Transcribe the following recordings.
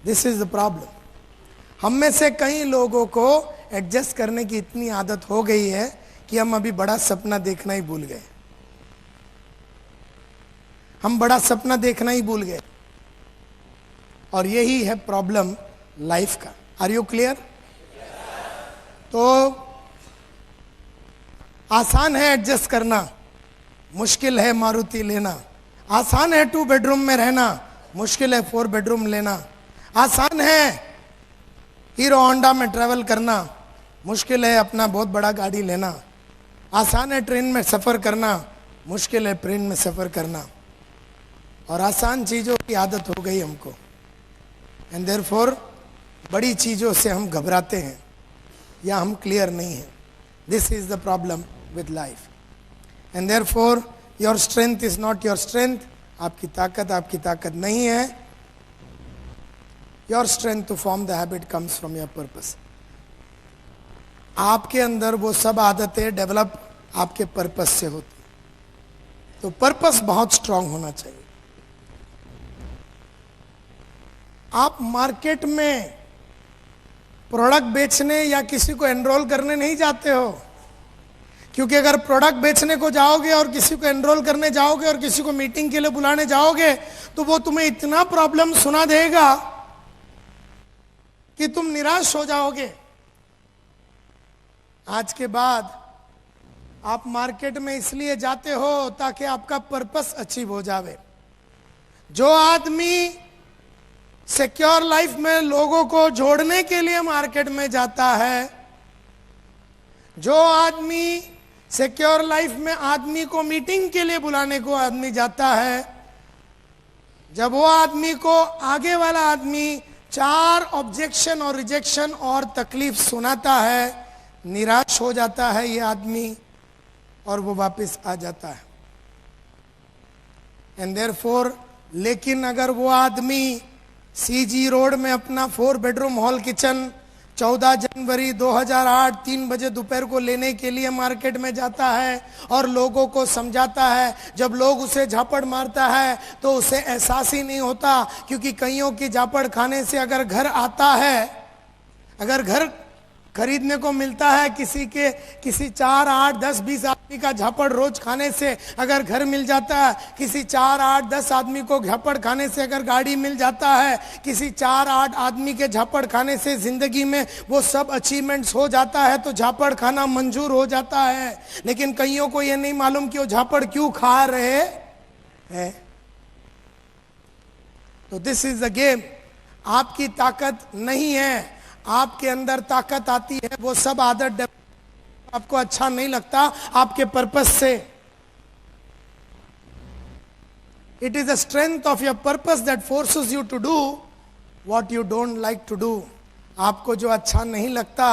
This is the problem. हम में से कई लोगों को एडजस्ट करने की इतनी आदत हो गई है कि हम अभी बड़ा सपना देखना ही भूल गए। हम बड़ा सपना देखना ही भूल गए, और यही है प्रॉब्लम लाइफ का। Are you clear? तो आसान है एडजस्ट करना, मुश्किल है मारुति लेना। आसान है 2 बेडरूम में रहना, मुश्किल है 4 बेडरूम लेना। आसान है हीरो होंडा में ट्रैवल करना, मुश्किल है अपना बहुत बड़ा गाड़ी लेना। आसान है ट्रेन में सफ़र करना, मुश्किल है प्लेन में सफ़र करना। और आसान चीज़ों की आदत हो गई हमको, एंड देयरफॉर बड़ी चीज़ों से हम घबराते हैं या हम क्लियर नहीं हैं। This is the problem with life, and therefore your strength is not your strength. आपकी ताकत नहीं है। Your strength to form the habit comes from your purpose. आपके अंदर वो सब आदतें डेवलप आपके पर्पस से होती। तो पर्पस बहुत स्ट्रांग होना चाहिए। आप मार्केट में प्रोडक्ट बेचने या किसी को एनरोल करने नहीं जाते हो, क्योंकि अगर प्रोडक्ट बेचने को जाओगे और किसी को एनरोल करने जाओगे और किसी को मीटिंग के लिए बुलाने जाओगे तो वो तुम्हें इतना प्रॉब्लम सुना देगा कि तुम निराश हो जाओगे। आज के बाद आप मार्केट में इसलिए जाते हो ताकि आपका पर्पस अचीव हो जावे। जो आदमी सिक्योर लाइफ में लोगों को जोड़ने के लिए मार्केट में जाता है, जो आदमी सिक्योर लाइफ में आदमी को मीटिंग के लिए बुलाने को आदमी जाता है, जब वो आदमी को आगे वाला आदमी 4 ऑब्जेक्शन और रिजेक्शन और तकलीफ सुनाता है, निराश हो जाता है ये आदमी और वो वापस आ जाता है। एंड देयरफॉर लेकिन अगर वो आदमी सीजी रोड में अपना 4 बेडरूम हॉल किचन 14 जनवरी 2008 3 बजे दोपहर को लेने के लिए मार्केट में जाता है और लोगों को समझाता है, जब लोग उसे झापड़ मारता है तो उसे एहसास ही नहीं होता, क्योंकि कईयों की झापड़ खाने से अगर घर आता है, अगर घर खरीदने को मिलता है किसी 4, 8, 10, 20 आदमी का झापड़ रोज खाने से अगर घर मिल जाता है, किसी 4, 8, 10 आदमी को झापड़ खाने से अगर गाड़ी मिल जाता है, किसी 4, 8 आदमी के झापड़ खाने से जिंदगी में वो सब अचीवमेंट्स हो जाता है, तो झापड़ खाना मंजूर हो जाता है। लेकिन कईयों को ये नहीं मालूम कि वो झापड़ क्यों खा रहे हैं। तो दिस इज द गेम। आपकी ताकत नहीं है, आपके अंदर ताकत आती है, वो सब आदत आपको अच्छा नहीं लगता आपके पर्पस से। It is the strength of your purpose that forces you to do what you don't like to do. आपको जो अच्छा नहीं लगता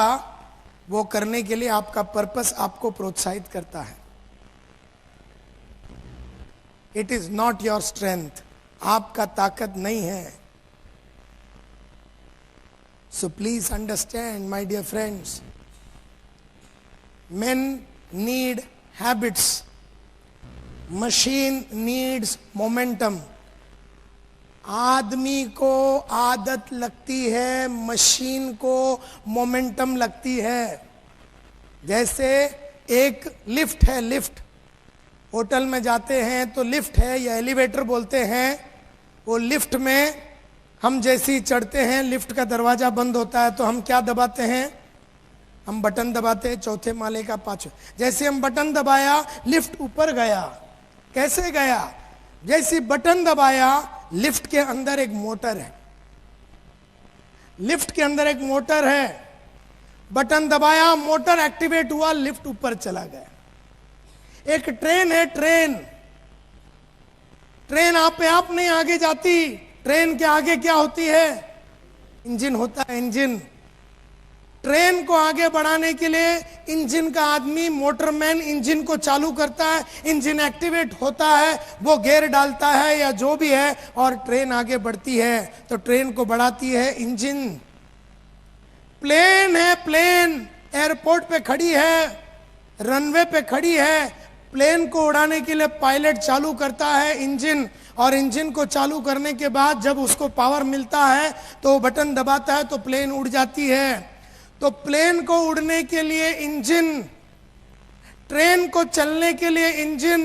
वो करने के लिए आपका पर्पस आपको प्रोत्साहित करता है। It is not your strength, आपका ताकत नहीं है। So please understand, my dear friends, men need habits, machine needs momentum. आदमी को आदत लगती है, मशीन को मोमेंटम लगती है। जैसे एक लिफ्ट है, लिफ्ट होटल में जाते हैं तो लिफ्ट है या एलिवेटर बोलते हैं। वो लिफ्ट में हम जैसे ही चढ़ते हैं, लिफ्ट का दरवाजा बंद होता है तो हम क्या दबाते हैं? हम बटन दबाते हैं, 4थे माले का 5। जैसे हम बटन दबाया, लिफ्ट ऊपर गया। कैसे गया? जैसे बटन दबाया, लिफ्ट के अंदर एक मोटर है, लिफ्ट के अंदर एक मोटर है। बटन दबाया, मोटर एक्टिवेट हुआ, लिफ्ट ऊपर चला गया। एक ट्रेन है, ट्रेन आप नहीं आगे जाती। ट्रेन के आगे क्या होती है? इंजन होता है, इंजन। ट्रेन को आगे बढ़ाने के लिए इंजन का आदमी, मोटरमैन इंजन को चालू करता है, इंजन एक्टिवेट होता है, वो गियर डालता है या जो भी है, और ट्रेन आगे बढ़ती है। तो ट्रेन को बढ़ाती है इंजन। प्लेन है, प्लेन एयरपोर्ट पे खड़ी है, रनवे पे खड़ी है, प्लेन को उड़ाने के लिए पायलट चालू करता है इंजन, और इंजन को चालू करने के बाद जब उसको पावर मिलता है तो बटन दबाता है तो प्लेन उड़ जाती है। तो प्लेन को उड़ने के लिए इंजन, ट्रेन को चलने के लिए इंजन,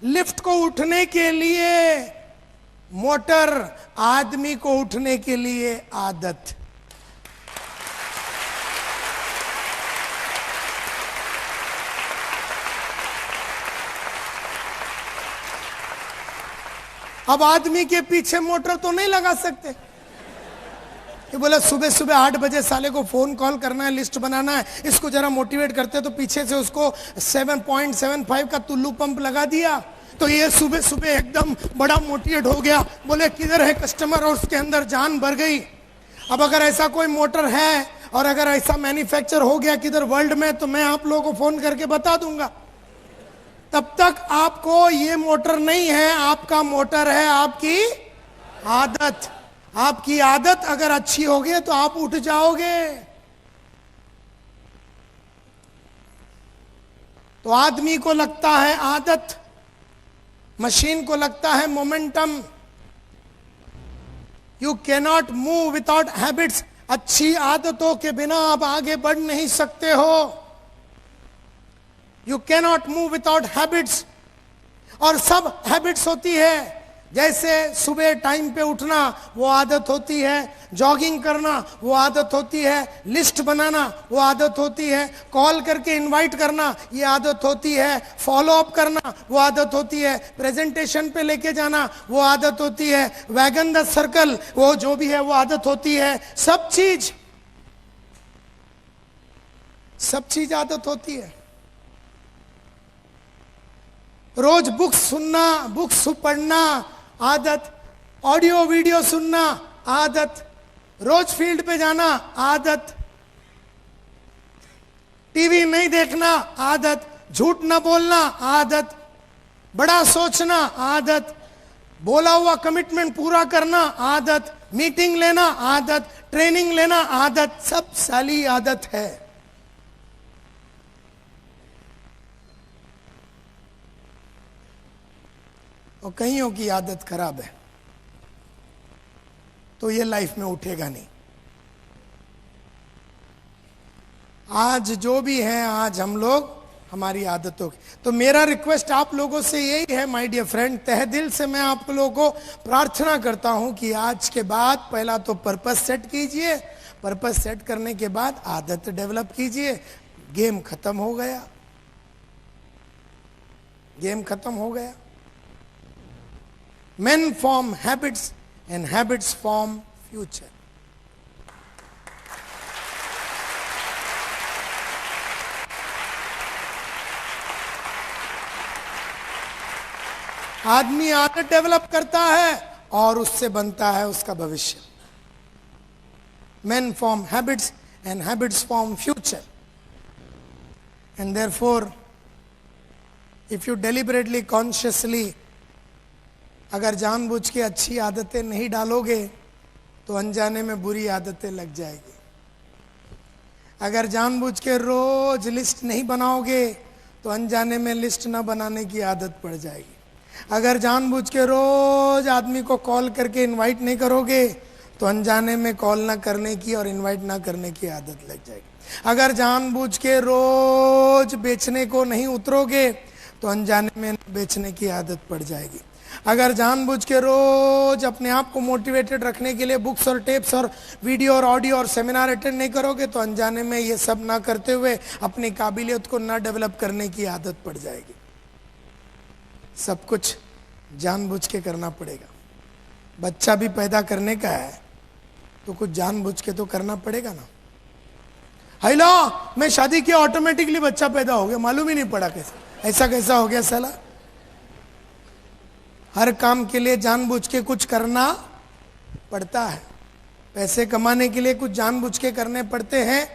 लिफ्ट को उठने के लिए मोटर, आदमी को उठने के लिए आदत। अब आदमी के पीछे मोटर तो नहीं लगा सकते। ये बोला सुबह सुबह 8 बजे साले को फोन कॉल करना है, लिस्ट बनाना है, इसको जरा मोटिवेट करते, तो पीछे से उसको 7.75 का टुल्लू पंप लगा दिया, तो ये सुबह सुबह एकदम बड़ा मोटिवेट हो गया। बोले किधर है कस्टमर, और उसके अंदर जान भर गई। अब अगर ऐसा कोई मोटर है और अगर ऐसा मैन्युफैक्चर हो गया किधर वर्ल्ड में, तो मैं आप लोगों को फोन करके बता दूंगा। तब तक आपको ये मोटर नहीं है, आपका मोटर है आपकी आदत। आपकी आदत अगर अच्छी होगी तो आप उठ जाओगे। तो आदमी को लगता है आदत, मशीन को लगता है momentum. You cannot move without habits. अच्छी आदतों के बिना आप आगे बढ़ नहीं सकते हो। You cannot move without habits. और सब हैबिट्स होती है, जैसे सुबह टाइम पे उठना वो आदत होती है, जॉगिंग करना वो आदत होती है, लिस्ट बनाना वो आदत होती है, कॉल करके इनवाइट करना ये आदत होती है, फॉलो अप करना वो आदत होती है, प्रेजेंटेशन पे लेके जाना वो आदत होती है, वैगन द सर्कल वो जो भी है वो आदत होती है। सब चीज आदत होती है। रोज बुक्स सुनना, बुक्स पढ़ना आदत, ऑडियो वीडियो सुनना आदत, रोज फील्ड पे जाना आदत, टीवी नहीं देखना आदत, झूठ न बोलना आदत, बड़ा सोचना आदत, बोला हुआ कमिटमेंट पूरा करना आदत, मीटिंग लेना आदत, ट्रेनिंग लेना आदत, सब साली आदत है। और कईयों की आदत खराब है तो ये लाइफ में उठेगा नहीं। आज जो भी है, आज हम लोग हमारी आदतों की, तो मेरा रिक्वेस्ट आप लोगों से यही है माय डियर फ्रेंड, तहे दिल से मैं आप लोगों को प्रार्थना करता हूं कि आज के बाद पहला तो पर्पस सेट कीजिए, पर्पस सेट करने के बाद आदत डेवलप कीजिए। गेम खत्म हो गया, गेम खत्म हो गया। Men form habits and habits form future. आदमी आदत डेवलप करता है और उससे बनता है उसका भविष्य। Men form habits and habits form future. And therefore, if you deliberately, consciously अगर जानबूझ के अच्छी आदतें नहीं डालोगे तो अनजाने में बुरी आदतें लग जाएगी। अगर जानबूझ के रोज लिस्ट नहीं बनाओगे तो अनजाने में लिस्ट ना बनाने की आदत पड़ जाएगी। अगर जानबूझ के रोज आदमी को कॉल करके इनवाइट नहीं करोगे तो अनजाने में कॉल ना करने की और इनवाइट ना करने की आदत लग जाएगी। अगर जानबूझ के रोज बेचने को नहीं उतरोगे तो अनजाने में बेचने की आदत पड़ जाएगी। अगर जानबूझ के रोज अपने आप को मोटिवेटेड रखने के लिए बुक्स और टेप्स और वीडियो और ऑडियो और सेमिनार अटेंड नहीं करोगे तो अनजाने में ये सब ना करते हुए अपनी काबिलियत को ना डेवलप करने की आदत पड़ जाएगी। सब कुछ जानबूझ के करना पड़ेगा। बच्चा भी पैदा करने का है तो कुछ जानबूझ के तो करना पड़ेगा ना। हेलो, मैं शादी किया ऑटोमेटिकली बच्चा पैदा हो गया, मालूम ही नहीं पड़ा कैसे, ऐसा कैसा हो गया साला। हर काम के लिए जानबूझ के कुछ करना पड़ता है। पैसे कमाने के लिए कुछ जानबूझ के करने पड़ते हैं।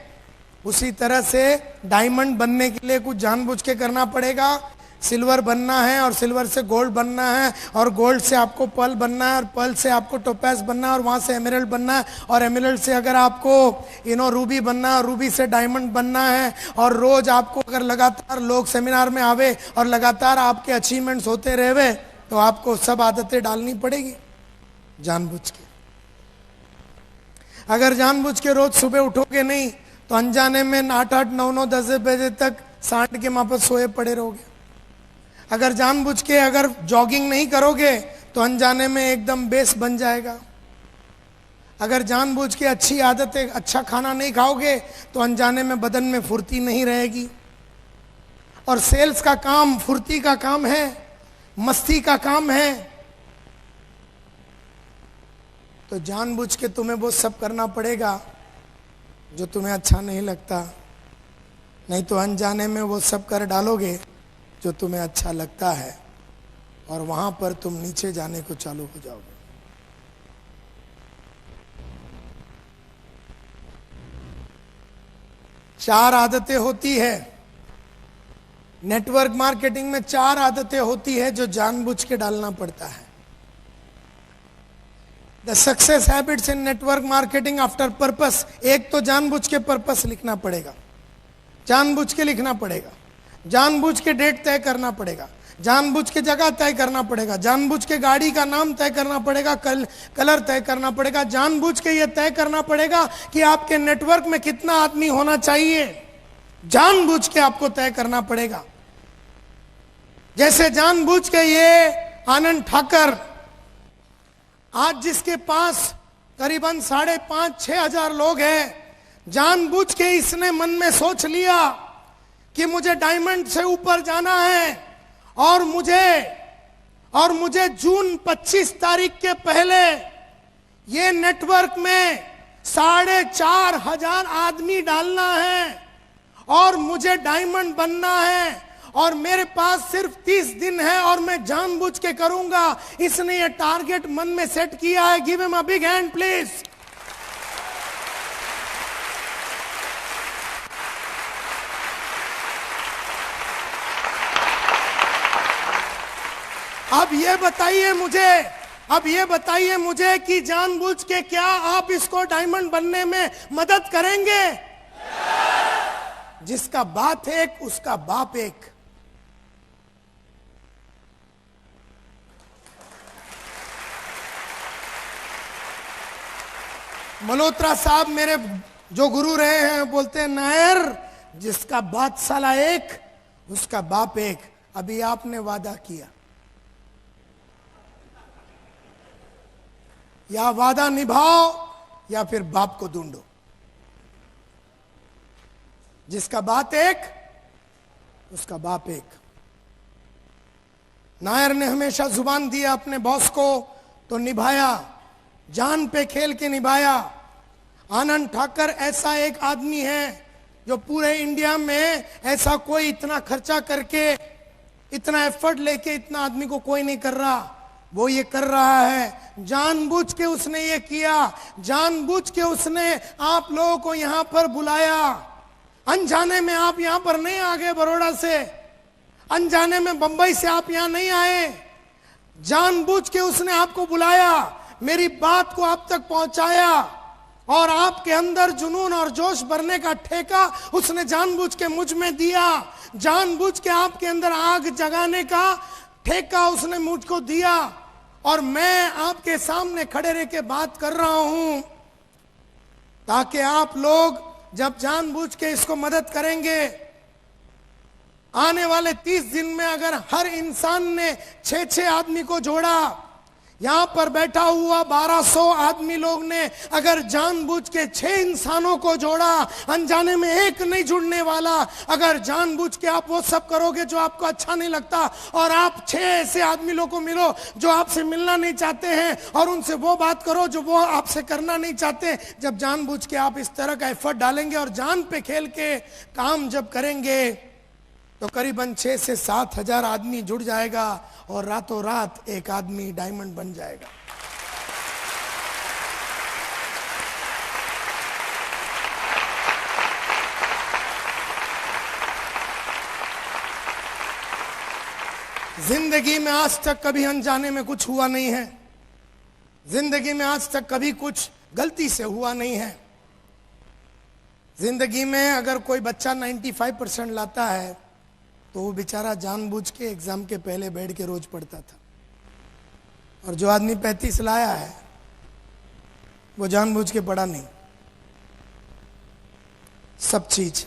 उसी तरह से डायमंड बनने के लिए कुछ जानबूझ के करना पड़ेगा। सिल्वर बनना है और सिल्वर से गोल्ड बनना है और गोल्ड से आपको पर्ल बनना है और पर्ल से आपको टोपैज बनना है और वहाँ से एमराल्ड बनना है और एमराल्ड से अगर आपको रूबी बनना है और रूबी से डायमंड बनना है। और रोज आपको अगर लगातार लोग सेमिनार में आवे और लगातार आपके अचीवमेंट्स होते रहे तो आपको सब आदतें डालनी पड़ेगी जानबूझ के। अगर जानबूझ के रोज सुबह उठोगे नहीं तो अनजाने में 8-8, 9-9, 10 बजे तक सांड के मापस सोए पड़े रहोगे। अगर जानबूझ के अगर जॉगिंग नहीं करोगे तो अनजाने में एकदम बेस बन जाएगा। अगर जानबूझ के अच्छी आदतें, अच्छा खाना नहीं खाओगे तो अनजाने में बदन में फुर्ती नहीं रहेगी। और सेल्स का काम फुर्ती का काम है, मस्ती का काम है। तो जानबूझ के तुम्हें वो सब करना पड़ेगा जो तुम्हें अच्छा नहीं लगता, नहीं तो अनजाने में वो सब कर डालोगे जो तुम्हें अच्छा लगता है और वहां पर तुम नीचे जाने को चालू हो जाओगे। चार आदतें होती है नेटवर्क मार्केटिंग में, 4 आदतें होती है जो जानबूझ के डालना पड़ता है। The success habits in network marketing after purpose. एक तो जानबूझ के पर्पस लिखना पड़ेगा, जानबूझ के लिखना पड़ेगा, जानबूझ के डेट तय करना पड़ेगा, जानबूझ के जगह तय करना पड़ेगा, जानबूझ के गाड़ी का नाम तय करना पड़ेगा, कलर तय करना पड़ेगा, जानबूझ के ये तय करना पड़ेगा कि आपके नेटवर्क में कितना आदमी होना चाहिए, जानबूझ के आपको तय करना पड़ेगा। जैसे जानबूझ के ये आनंद ठाकर आज जिसके पास करीबन 5,500-6 हजार लोग हैं, जानबूझ के इसने मन में सोच लिया कि मुझे डायमंड से ऊपर जाना है और मुझे जून 25 तारीख के पहले ये नेटवर्क में 4,500 आदमी डालना है और मुझे डायमंड बनना है और मेरे पास सिर्फ 30 दिन है और मैं जानबूझ के करूंगा। इसने ये टारगेट मन में सेट किया है। Give him a big hand please. अब ये बताइए मुझे कि जानबूझ के क्या आप इसको डायमंड बनने में मदद करेंगे? जिसका बात एक उसका बाप एक। मल्होत्रा साहब मेरे जो गुरु रहे हैं बोलते हैं, नायर जिसका बात साला एक उसका बाप एक। अभी आपने वादा किया, या वादा निभाओ या फिर बाप को ढूंढो। जिसका बात एक उसका बाप एक। नायर ने हमेशा जुबान दिया अपने बॉस को तो निभाया, जान पे खेल के निभाया। आनंद ठाकर ऐसा एक आदमी है जो पूरे इंडिया में ऐसा कोई इतना खर्चा करके, इतना एफर्ट लेके इतना आदमी को कोई नहीं कर रहा, वो ये कर रहा है। जानबूझ के उसने ये किया, जानबूझ के उसने आप लोगों को यहां पर बुलाया। अनजाने में आप यहां पर नहीं आ गए बड़ौदा से, अनजाने में बंबई से आप यहां नहीं आए, जानबूझ के उसने आपको बुलाया, मेरी बात को आप तक पहुंचाया और आपके अंदर जुनून और जोश भरने का ठेका उसने जानबूझ के मुझ में दिया। जानबूझ के आपके अंदर आग जगाने का ठेका उसने मुझको दिया और मैं आपके सामने खड़े रह के बात कर रहा हूं ताकि आप लोग जब जानबूझ के इसको मदद करेंगे, आने वाले 30 दिन में अगर हर इंसान ने 6-6 आदमी को जोड़ा, यहां पर बैठा हुआ 1200 आदमी लोग ने अगर जानबूझ के 6 इंसानों को जोड़ा, अनजाने में एक नहीं जुड़ने वाला, अगर जानबूझ के आप वो सब करोगे जो आपको अच्छा नहीं लगता और आप 6 ऐसे आदमी लोगों को मिलो जो आपसे मिलना नहीं चाहते हैं और उनसे वो बात करो जो वो आपसे करना नहीं चाहते। जब जानबूझ के आप इस तरह का एफर्ट डालेंगे और जान पे खेल के काम जब करेंगे तो करीबन 6 से 7 हजार आदमी जुड़ जाएगा और रातों रात एक आदमी डायमंड बन जाएगा। जिंदगी में आज तक कभी अनजाने में कुछ हुआ नहीं है। जिंदगी में आज तक कभी कुछ गलती से हुआ नहीं है। जिंदगी में अगर कोई बच्चा 95% लाता है तो वो बेचारा जानबूझ के एग्जाम के पहले बैठ के रोज पढ़ता था, और जो आदमी 35 लाया है वो जानबूझ के पढ़ा नहीं। सब चीज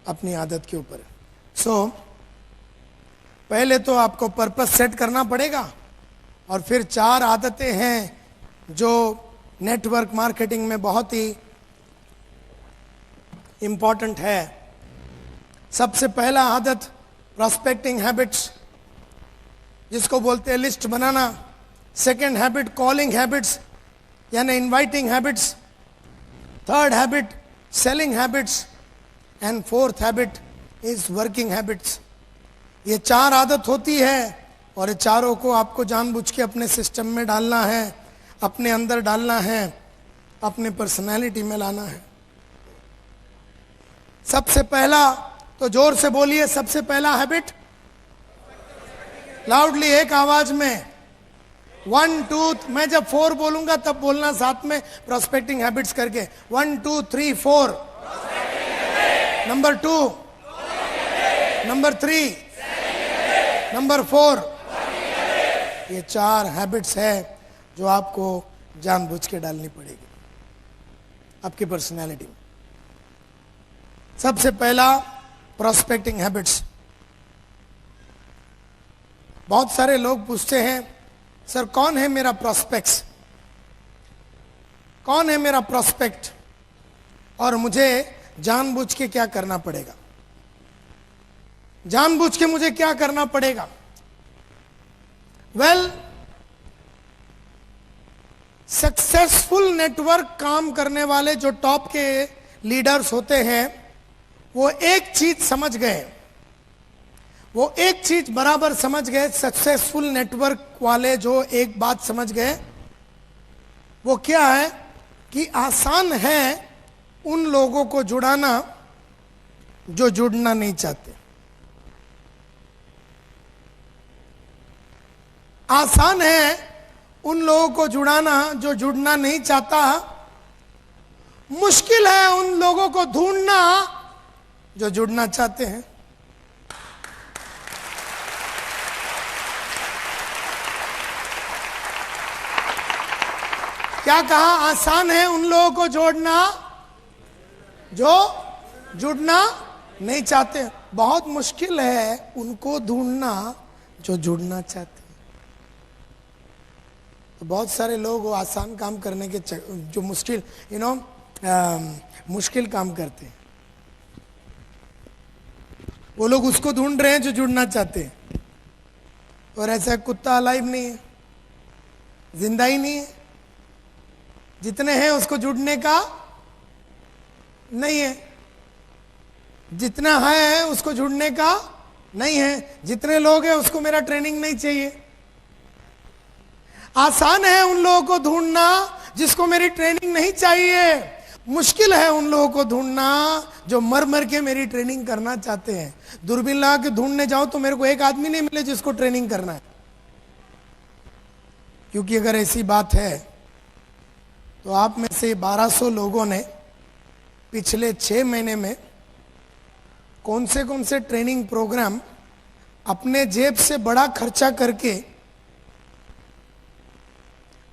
अपनी आदत के ऊपर है। पहले तो आपको पर्पस सेट करना पड़ेगा, और फिर 4 आदतें हैं जो नेटवर्क मार्केटिंग में बहुत ही इंपॉर्टेंट है। सबसे पहला आदत प्रोस्पेक्टिंग हैबिट्स, जिसको बोलते हैं लिस्ट बनाना। सेकंड हैबिट कॉलिंग हैबिट्स यानी inviting habits. Third habit selling habits, and fourth habit is working habits. ये 4 आदत होती है, और ये चारों को आपको जानबूझ के अपने सिस्टम में डालना है, अपने अंदर डालना है, अपने पर्सनालिटी में लाना है। सबसे पहला, तो जोर से बोलिए, सबसे पहला हैबिट, लाउडली एक आवाज में 1 2। मैं जब 4 बोलूंगा तब बोलना साथ में, प्रोस्पेक्टिंग हैबिट्स करके। 1 2 3 4। Number 2, number 3, number 4। ये 4 हैबिट्स है जो आपको जानबूझ के डालनी पड़ेगी आपकी पर्सनैलिटी में। सबसे पहला प्रोस्पेक्टिंग हैबिट्स। बहुत सारे लोग पूछते हैं, सर कौन है मेरा प्रोस्पेक्ट्स, कौन है मेरा प्रोस्पेक्ट, और मुझे जानबूझ के क्या करना पड़ेगा, जानबूझ के मुझे क्या करना पड़ेगा। वेल, सक्सेसफुल नेटवर्क काम करने वाले जो टॉप के लीडर्स होते हैं, वो एक चीज समझ गए, वो एक चीज बराबर समझ गए। सक्सेसफुल नेटवर्क वाले जो एक बात समझ गए, वो क्या है कि आसान है उन लोगों को जुड़ाना जो जुड़ना नहीं चाहते। आसान है उन लोगों को जुड़ाना जो जुड़ना नहीं चाहता। मुश्किल है उन लोगों को ढूंढना जो जुड़ना चाहते हैं। क्या कहा? आसान है उन लोगों को जोड़ना जो जुड़ना नहीं चाहते, बहुत मुश्किल है उनको ढूंढना जो जुड़ना चाहते हैं। तो बहुत सारे लोग वो आसान काम करने के जो मुश्किल मुश्किल काम करते हैं, वो लोग उसको ढूंढ रहे हैं जो जुड़ना चाहते हैं। और ऐसा कुत्ता अलाइव नहीं है, जिंदा ही नहीं है। जितने हैं उसको जुड़ने का नहीं है, जितना है उसको जुड़ने का नहीं है। जितने लोग हैं उसको मेरा ट्रेनिंग नहीं चाहिए। आसान है उन लोगों को ढूंढना जिसको मेरी ट्रेनिंग नहीं चाहिए। मुश्किल है उन लोगों को ढूंढना जो मर मर के मेरी ट्रेनिंग करना चाहते हैं। दूरबीन लगा के ढूंढने जाओ तो मेरे को एक आदमी नहीं मिले जिसको ट्रेनिंग करना है। क्योंकि अगर ऐसी बात है तो आप में से 1200 लोगों ने पिछले 6 महीने में कौन से ट्रेनिंग प्रोग्राम अपने जेब से बड़ा खर्चा करके,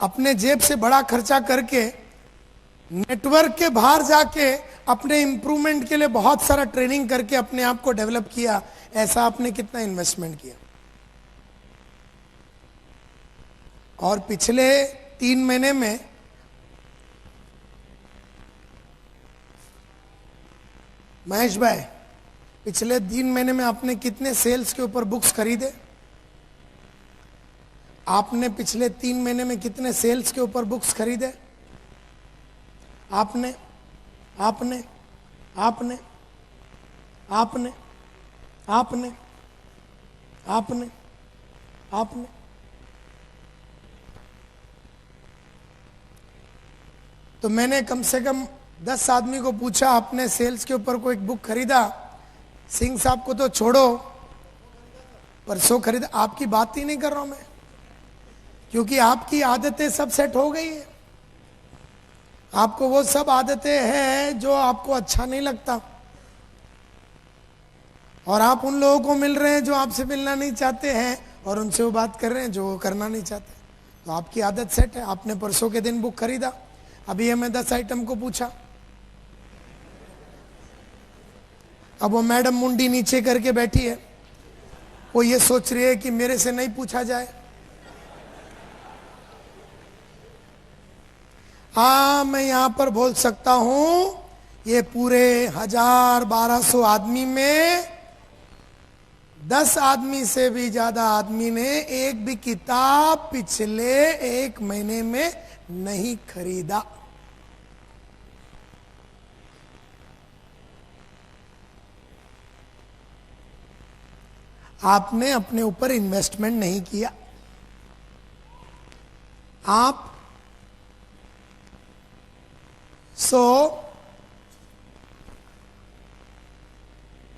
अपने जेब से बड़ा खर्चा करके नेटवर्क के बाहर जाके अपने इंप्रूवमेंट के लिए बहुत सारा ट्रेनिंग करके अपने आप को डेवलप किया। ऐसा आपने कितना इन्वेस्टमेंट किया? और पिछले 3 महीने में महेश भाई, पिछले 3 महीने में आपने कितने सेल्स के ऊपर बुक्स खरीदे? आपने पिछले 3 महीने में कितने सेल्स के ऊपर बुक्स खरीदे? आपने आपने आपने आपने आपने आपने आपने तो मैंने कम से कम 10 आदमी को पूछा, आपने सेल्स के ऊपर कोई बुक खरीदा? सिंह साहब को तो छोड़ो, परसों खरीद, आपकी बात ही नहीं कर रहा हूं मैं, क्योंकि आपकी आदतें सब सेट हो गई है। आपको वो सब आदतें हैं जो आपको अच्छा नहीं लगता, और आप उन लोगों को मिल रहे हैं जो आपसे मिलना नहीं चाहते हैं, और उनसे वो बात कर रहे हैं जो वो करना नहीं चाहते। तो आपकी आदत सेट है। आपने परसों के दिन बुक खरीदा, अभी हमें 10 आइटम को पूछा, अब वो मैडम मुंडी नीचे करके बैठी है, वो ये सोच रही है कि मेरे से नहीं पूछा जाए। हाँ, मैं यहां पर बोल सकता हूं, ये पूरे 1000-1200 आदमी में 10 आदमी से भी ज्यादा आदमी ने एक भी किताब पिछले 1 महीने में नहीं खरीदा। आपने अपने ऊपर इन्वेस्टमेंट नहीं किया। आप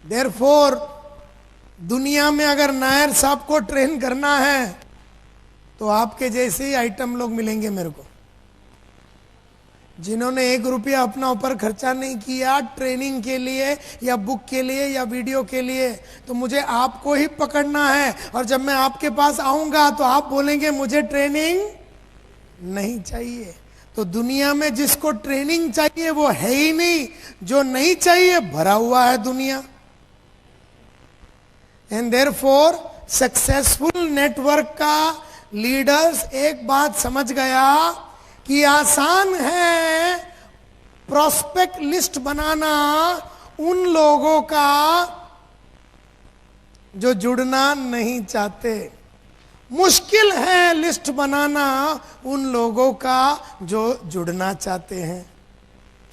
देयरफॉर दुनिया में अगर नायर साहब को ट्रेन करना है तो आपके जैसे ही आइटम लोग मिलेंगे मेरे को, जिन्होंने 1 रुपया अपना ऊपर खर्चा नहीं किया ट्रेनिंग के लिए या बुक के लिए या वीडियो के लिए। तो मुझे आपको ही पकड़ना है, और जब मैं आपके पास आऊंगा तो आप बोलेंगे मुझे ट्रेनिंग नहीं चाहिए। तो दुनिया में जिसको ट्रेनिंग चाहिए वो है ही नहीं, जो नहीं चाहिए भरा हुआ है दुनिया। एंड देयरफॉर सक्सेसफुल नेटवर्क का लीडर्स एक बात समझ गया कि आसान है प्रोस्पेक्ट लिस्ट बनाना उन लोगों का जो जुड़ना नहीं चाहते, मुश्किल है लिस्ट बनाना उन लोगों का जो जुड़ना चाहते हैं।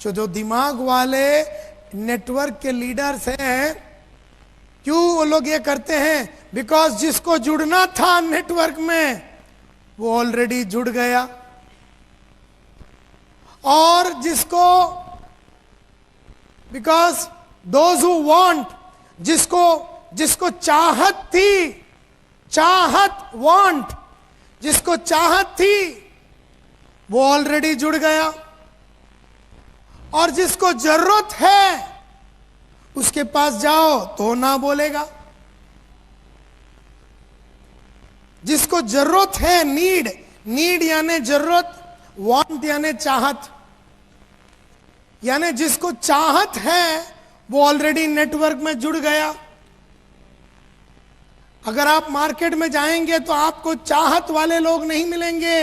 जो दिमाग वाले नेटवर्क के लीडर्स हैं, क्यों वो लोग ये करते हैं? बिकॉज जिसको जुड़ना था नेटवर्क में वो ऑलरेडी जुड़ गया, और जिसको बिकॉज दोज हु वांट, जिसको चाहत थी, वांट, जिसको चाहत थी वो ऑलरेडी जुड़ गया, और जिसको जरूरत है उसके पास जाओ तो ना बोलेगा। जिसको जरूरत है, नीड यानी जरूरत, वांट यानी चाहत, यानी जिसको चाहत है वो ऑलरेडी नेटवर्क में जुड़ गया। अगर आप मार्केट में जाएंगे तो आपको चाहत वाले लोग नहीं मिलेंगे,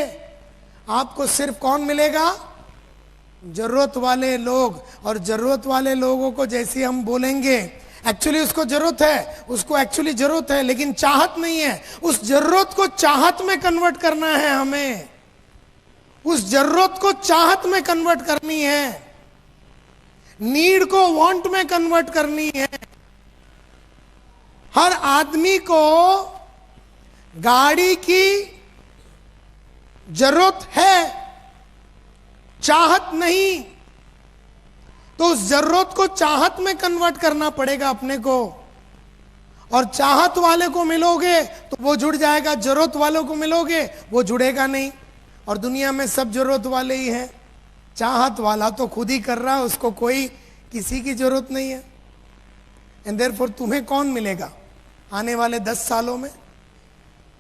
आपको सिर्फ कौन मिलेगा? जरूरत वाले लोग। और जरूरत वाले लोगों को जैसे हम बोलेंगे, एक्चुअली उसको जरूरत है, उसको एक्चुअली जरूरत है लेकिन चाहत नहीं है, उस जरूरत को चाहत में कन्वर्ट करना है हमें, उस जरूरत को चाहत में कन्वर्ट करनी है, नीड को वांट में कन्वर्ट करनी है। हर आदमी को गाड़ी की जरूरत है, चाहत नहीं, तो उस जरूरत को चाहत में कन्वर्ट करना पड़ेगा अपने को। और चाहत वाले को मिलोगे तो वो जुड़ जाएगा, जरूरत वालों को मिलोगे वो जुड़ेगा नहीं। और दुनिया में सब जरूरत वाले ही हैं, चाहत वाला तो खुद ही कर रहा है, उसको कोई किसी की जरूरत नहीं है। एंड देयरफॉर तुम्हें कौन मिलेगा आने वाले 10 सालों में?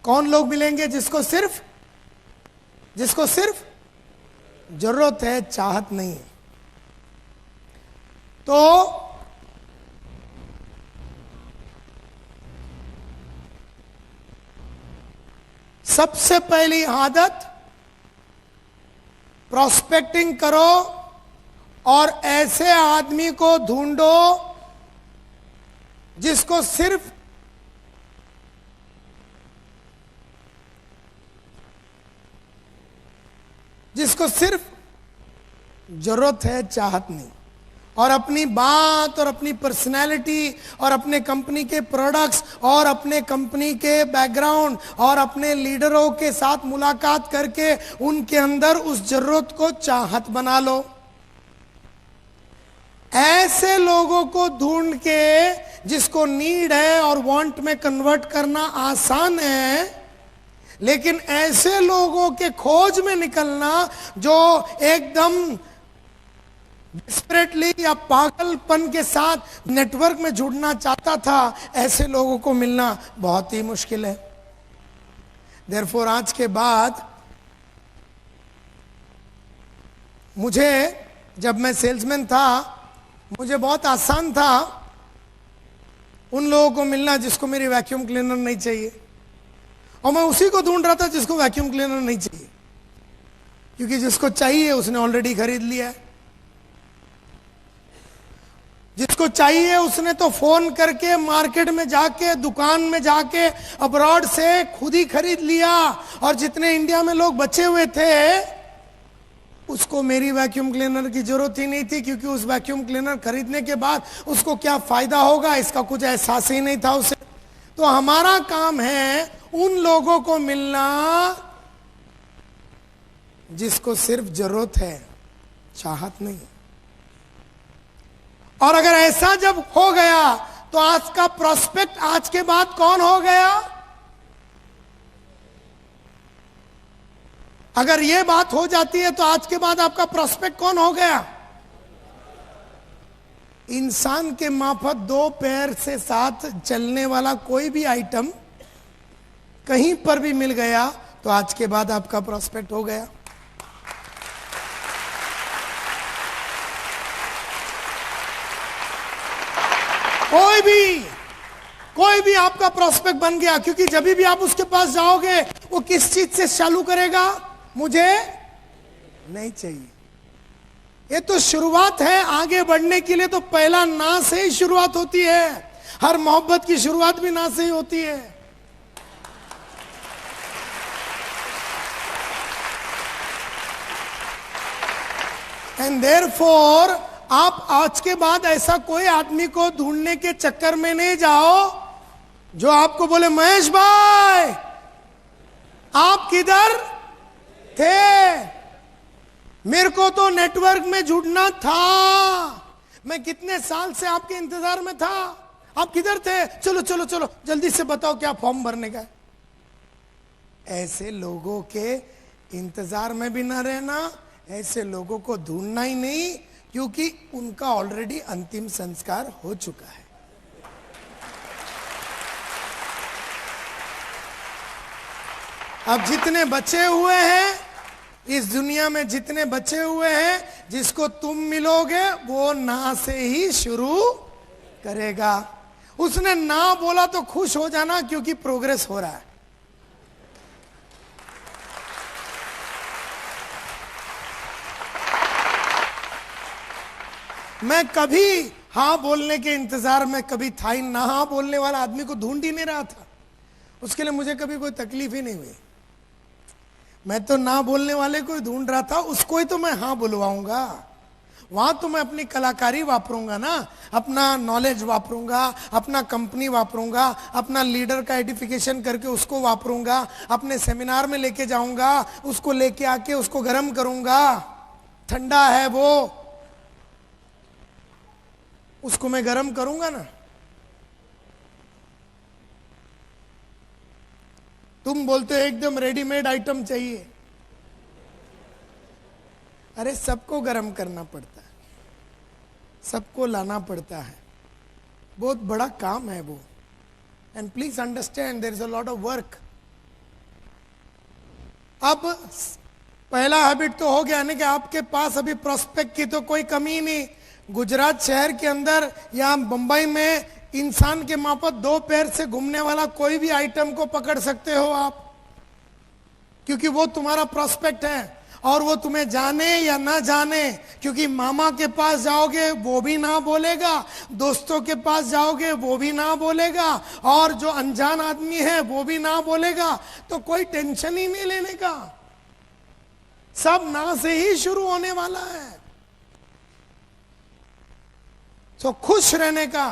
कौन लोग मिलेंगे जिसको सिर्फ जरूरत है, चाहत नहीं है? तो सबसे पहली आदत प्रोस्पेक्टिंग करो और ऐसे आदमी को ढूंढो जिसको सिर्फ जरूरत है, चाहत नहीं। और अपनी बात और अपनी पर्सनैलिटी और अपने कंपनी के प्रोडक्ट्स और अपने कंपनी के बैकग्राउंड और अपने लीडरों के साथ मुलाकात करके उनके अंदर उस जरूरत को चाहत बना लो। ऐसे लोगों को ढूंढ के जिसको नीड है और वांट में कन्वर्ट करना आसान है, लेकिन ऐसे लोगों के खोज में निकलना जो एकदम डिस्परेटली या पागलपन के साथ नेटवर्क में जुड़ना चाहता था, ऐसे लोगों को मिलना बहुत ही मुश्किल है। देयरफॉर आज के बाद मुझे, जब मैं सेल्समैन था, मुझे बहुत आसान था उन लोगों को मिलना जिसको मेरी वैक्यूम क्लीनर नहीं चाहिए, और मैं उसी को ढूंढ रहा था जिसको वैक्यूम क्लीनर नहीं चाहिए, क्योंकि जिसको चाहिए उसने ऑलरेडी खरीद लिया है। जिसको चाहिए उसने तो फोन करके मार्केट में जाके, दुकान में जाके, अब्रॉड से खुद ही खरीद लिया, और जितने इंडिया में लोग बचे हुए थे उसको मेरी वैक्यूम क्लीनर की जरूरत ही नहीं थी, क्योंकि उस वैक्यूम क्लीनर खरीदने के बाद उसको क्या फायदा होगा इसका कुछ एहसास ही नहीं था उसे। तो हमारा काम है उन लोगों को मिलना जिसको सिर्फ जरूरत है, चाहत नहीं। और अगर ऐसा जब हो गया तो आज का प्रोस्पेक्ट आज के बाद कौन हो गया? अगर यह बात हो जाती है तो आज के बाद आपका प्रोस्पेक्ट कौन हो गया? इंसान के माफक दो पैर से साथ चलने वाला कोई भी आइटम कहीं पर भी मिल गया तो आज के बाद आपका प्रोस्पेक्ट हो गया। कोई भी आपका प्रोस्पेक्ट बन गया, क्योंकि जब भी आप उसके पास जाओगे वो किस चीज से चालू करेगा? मुझे नहीं चाहिए। ये तो शुरुआत है, आगे बढ़ने के लिए तो पहला ना से ही शुरुआत होती है। हर मोहब्बत की शुरुआत भी ना से ही होती है। एंड देयरफॉर आप आज के बाद ऐसा कोई आदमी को ढूंढने के चक्कर में नहीं जाओ जो आपको बोले, महेश भाई आप किधर थे? मेरे को तो नेटवर्क में जुड़ना था, मैं कितने साल से आपके इंतजार में था, आप किधर थे? चलो चलो चलो जल्दी से बताओ क्या फॉर्म भरने का है। ऐसे लोगों के इंतजार में भी ना रहना, ऐसे लोगों को ढूंढना ही नहीं, क्योंकि उनका ऑलरेडी अंतिम संस्कार हो चुका है। अब जितने बचे हुए हैं इस दुनिया में, जितने बचे हुए हैं, जिसको तुम मिलोगे वो ना से ही शुरू करेगा। उसने ना बोला तो खुश हो जाना, क्योंकि प्रोग्रेस हो रहा है। मैं कभी हाँ बोलने के इंतजार में कभी था ही ना, हाँ बोलने वाला आदमी को ढूंढ ही नहीं रहा था। उसके लिए मुझे कभी कोई तकलीफ ही नहीं हुई। मैं तो ना बोलने वाले को ही ढूंढ रहा था, उसको ही तो मैं हाँ बुलवाऊंगा। वहां तो मैं अपनी कलाकारी वापरूंगा ना, अपना नॉलेज वापरूंगा, अपना कंपनी वापरूंगा, अपना लीडर का एडिफिकेशन करके उसको वापरूंगा, अपने सेमिनार में लेके जाऊंगा, उसको लेके आके उसको गर्म करूंगा। ठंडा है वो, उसको मैं गर्म करूंगा ना। तुम बोलते हो एकदम रेडीमेड आइटम चाहिए। अरे सबको गर्म करना पड़ता है, सबको लाना पड़ता है, बहुत बड़ा काम है वो। And please understand there is a lot of work. अब पहला हैबिट तो हो गया ना कि आपके पास अभी प्रोस्पेक्ट की तो कोई कमी नहीं। गुजरात शहर के अंदर या मुंबई में इंसान के मापत दो पैर से घूमने वाला कोई भी आइटम को पकड़ सकते हो आप, क्योंकि वो तुम्हारा प्रोस्पेक्ट है। और वो तुम्हें जाने या ना जाने, क्योंकि मामा के पास जाओगे वो भी ना बोलेगा, दोस्तों के पास जाओगे वो भी ना बोलेगा, और जो अनजान आदमी है वो भी ना बोलेगा। तो कोई टेंशन ही नहीं लेने का, सब ना से ही शुरू होने वाला है। तो खुश रहने का,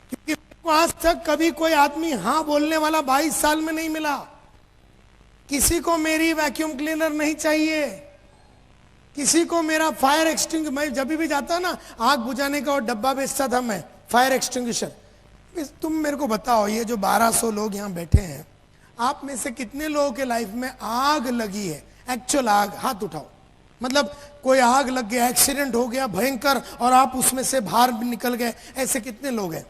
क्योंकि आज तक कभी कोई आदमी हाँ बोलने वाला 22 साल में नहीं मिला। किसी को मेरी वैक्यूम क्लीनर नहीं चाहिए, किसी को मेरा फायर एक्सटिंग, मैं जब भी जाता ना आग बुझाने का और डब्बा बेचता था मैं, फायर एक्सटिंग्विशर। तुम मेरे को बताओ, ये जो 1200 लोग यहाँ बैठे हैं, आप में से कितने लोगों के लाइफ में आग लगी है, एक्चुअल आग? हाथ उठाओ। मतलब कोई आग लग गया, एक्सीडेंट हो गया भयंकर, और आप उसमें से बाहर निकल गए, ऐसे कितने लोग हैं?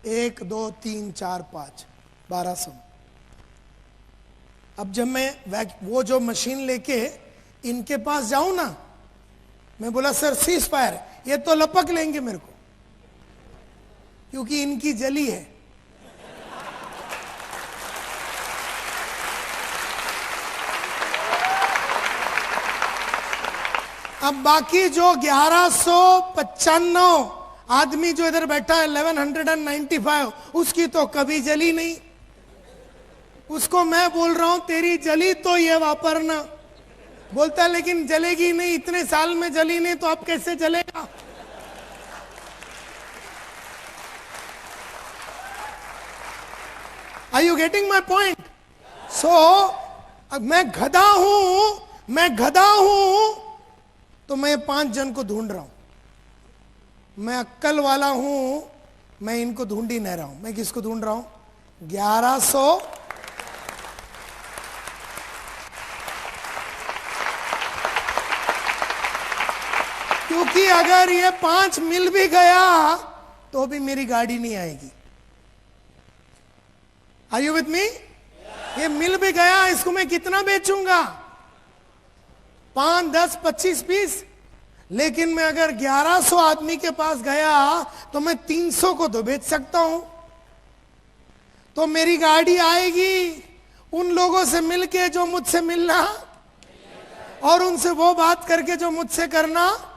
1 2 3 4 5 1200। अब जब मैं वो जो मशीन लेके इनके पास जाऊं ना, मैं बोला सर सीज फायर, ये तो लपक लेंगे मेरे को, क्योंकि इनकी जली है। अब बाकी जो 1195 आदमी जो इधर बैठा है, 1195, उसकी तो कभी जली नहीं। उसको मैं बोल रहा हूं तेरी जली तो ये वापरना। बोलता है लेकिन जलेगी नहीं, इतने साल में जली नहीं, तो अब कैसे जलेगा? Are you getting my point? So, अब मैं गधा हूं, तो मैं 5 जन को ढूंढ रहा हूं। मैं अक्कल वाला हूं, मैं इनको ढूंढ ही नहीं रहा हूं। मैं किसको ढूंढ रहा हूं? 1100। क्योंकि अगर ये 5 मिल भी गया तो भी मेरी गाड़ी नहीं आएगी। Are you with me? ये मिल भी गया, इसको मैं कितना बेचूंगा? 5 10 25 पीस। लेकिन मैं अगर 1100 आदमी के पास गया तो मैं 300 को तो बेच सकता हूं। तो मेरी गाड़ी आएगी उन लोगों से मिलके जो मुझसे मिलना, और उनसे वो बात करके जो मुझसे करना।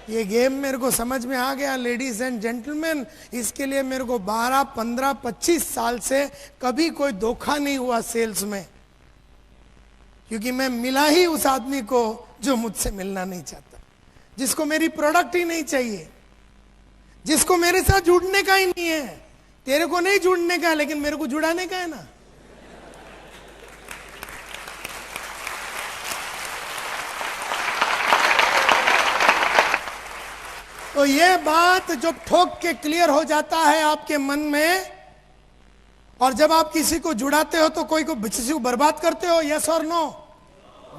ये गेम मेरे को समझ में आ गया लेडीज एंड जेंटलमैन। इसके लिए मेरे को 12 15 25 साल से कभी कोई धोखा नहीं हुआ सेल्स में, क्योंकि मैं मिला ही उस आदमी को जो मुझसे मिलना नहीं चाहता, जिसको मेरी प्रोडक्ट ही नहीं चाहिए, जिसको मेरे साथ जुड़ने का ही नहीं है। तेरे को नहीं जुड़ने का है, लेकिन मेरे को जुड़ाने का है ना। तो ये बात जब ठोक के क्लियर हो जाता है आपके मन में, और जब आप किसी को जुड़ाते हो तो कोई को किसी को बर्बाद करते हो, यस और नो?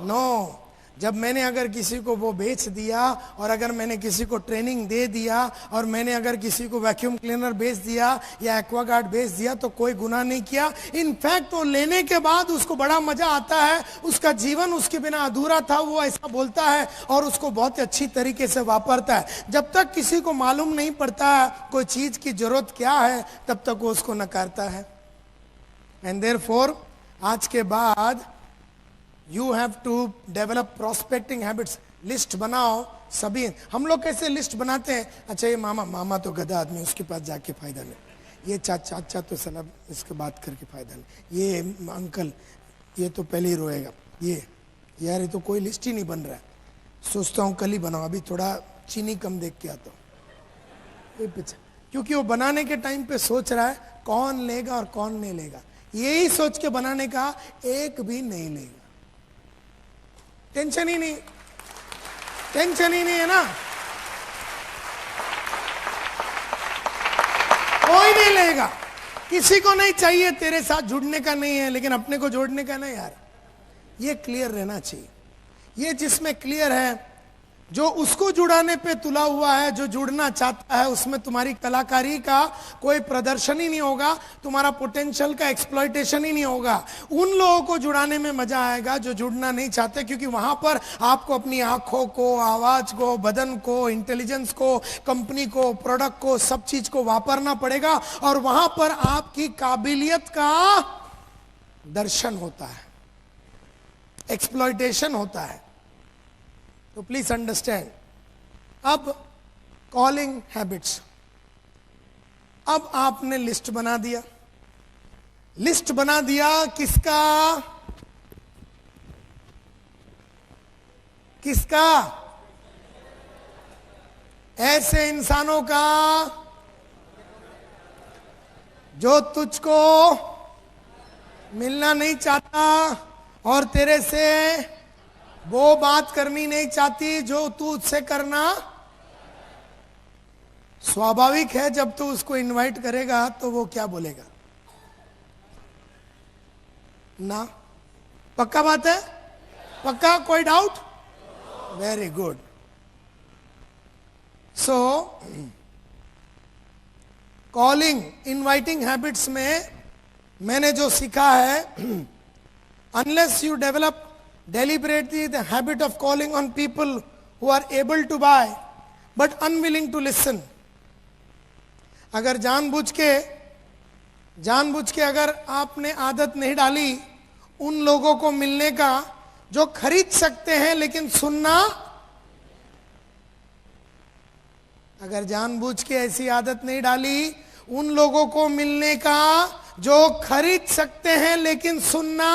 नो। जब मैंने अगर किसी को वो बेच दिया, और अगर मैंने किसी को ट्रेनिंग दे दिया, और मैंने अगर किसी को वैक्यूम क्लीनर बेच दिया या एक्वागार्ड बेच दिया, तो कोई गुनाह नहीं किया। इनफैक्ट वो लेने के बाद उसको बड़ा मजा आता है। उसका जीवन उसके बिना अधूरा था, वो ऐसा बोलता है, और उसको बहुत अच्छी तरीके से वापरता है। जब तक किसी को मालूम नहीं पड़ता कोई चीज की जरूरत क्या है, तब तक वो उसको नकारता है। एंड देयरफॉर आज के बाद you have to develop prospecting habits. List बनाओ सभी। हम लोग कैसे लिस्ट बनाते हैं? अच्छा ये मामा तो गधा आदमी, उसके पास जाके फायदा नहीं। ये चाचा तो सलाह इसके बात करके फायदा नहीं। ये अंकल ये तो पहले ही रोएगा। ये यार ये तो कोई लिस्ट ही नहीं बन रहा है। सोचता हूँ कल ही बनाओ, अभी थोड़ा चीनी कम देख के आता हूँ। पीछे क्योंकि वो बनाने के टाइम पे सोच रहा है कौन लेगा और कौन नहीं लेगा। यही सोच के बनाने का, एक भी नहीं लेगा। टेंशन ही नहीं है ना। कोई नहीं लेगा, किसी को नहीं चाहिए। तेरे साथ जुड़ने का नहीं है, लेकिन अपने को जोड़ने का नहीं यार। ये क्लियर रहना चाहिए। ये जिसमें क्लियर है, जो उसको जुड़ाने पे तुला हुआ है, जो जुड़ना चाहता है, उसमें तुम्हारी कलाकारी का कोई प्रदर्शन ही नहीं होगा, तुम्हारा पोटेंशियल का एक्सप्लॉयटेशन ही नहीं होगा। उन लोगों को जुड़ाने में मजा आएगा जो जुड़ना नहीं चाहते, क्योंकि वहां पर आपको अपनी आंखों को, आवाज को, बदन को, इंटेलिजेंस को, कंपनी को, प्रोडक्ट को, सब चीज को वापरना पड़ेगा, और वहां पर आपकी काबिलियत का दर्शन होता है, एक्सप्लॉयटेशन होता है। तो प्लीज अंडरस्टैंड। अब कॉलिंग हैबिट्स। अब आपने लिस्ट बना दिया। लिस्ट बना दिया किसका? किसका? ऐसे इंसानों का जो तुझको मिलना नहीं चाहता और तेरे से वो बात करनी नहीं चाहती जो तू उससे करना। स्वाभाविक है जब तू उसको इनवाइट करेगा तो वो क्या बोलेगा ना। पक्का बात है? पक्का? कोई doubt? Very good. So calling inviting habits में मैंने जो सीखा है, unless you develop deliberately the habit of calling on people who are able to buy but unwilling to listen, अगर जानबूझ के अगर आपने आदत नहीं डाली उन लोगों को मिलने का जो खरीद सकते हैं लेकिन सुनना, अगर जानबूझ के ऐसी आदत नहीं डाली उन लोगों को मिलने का जो खरीद सकते हैं लेकिन सुनना,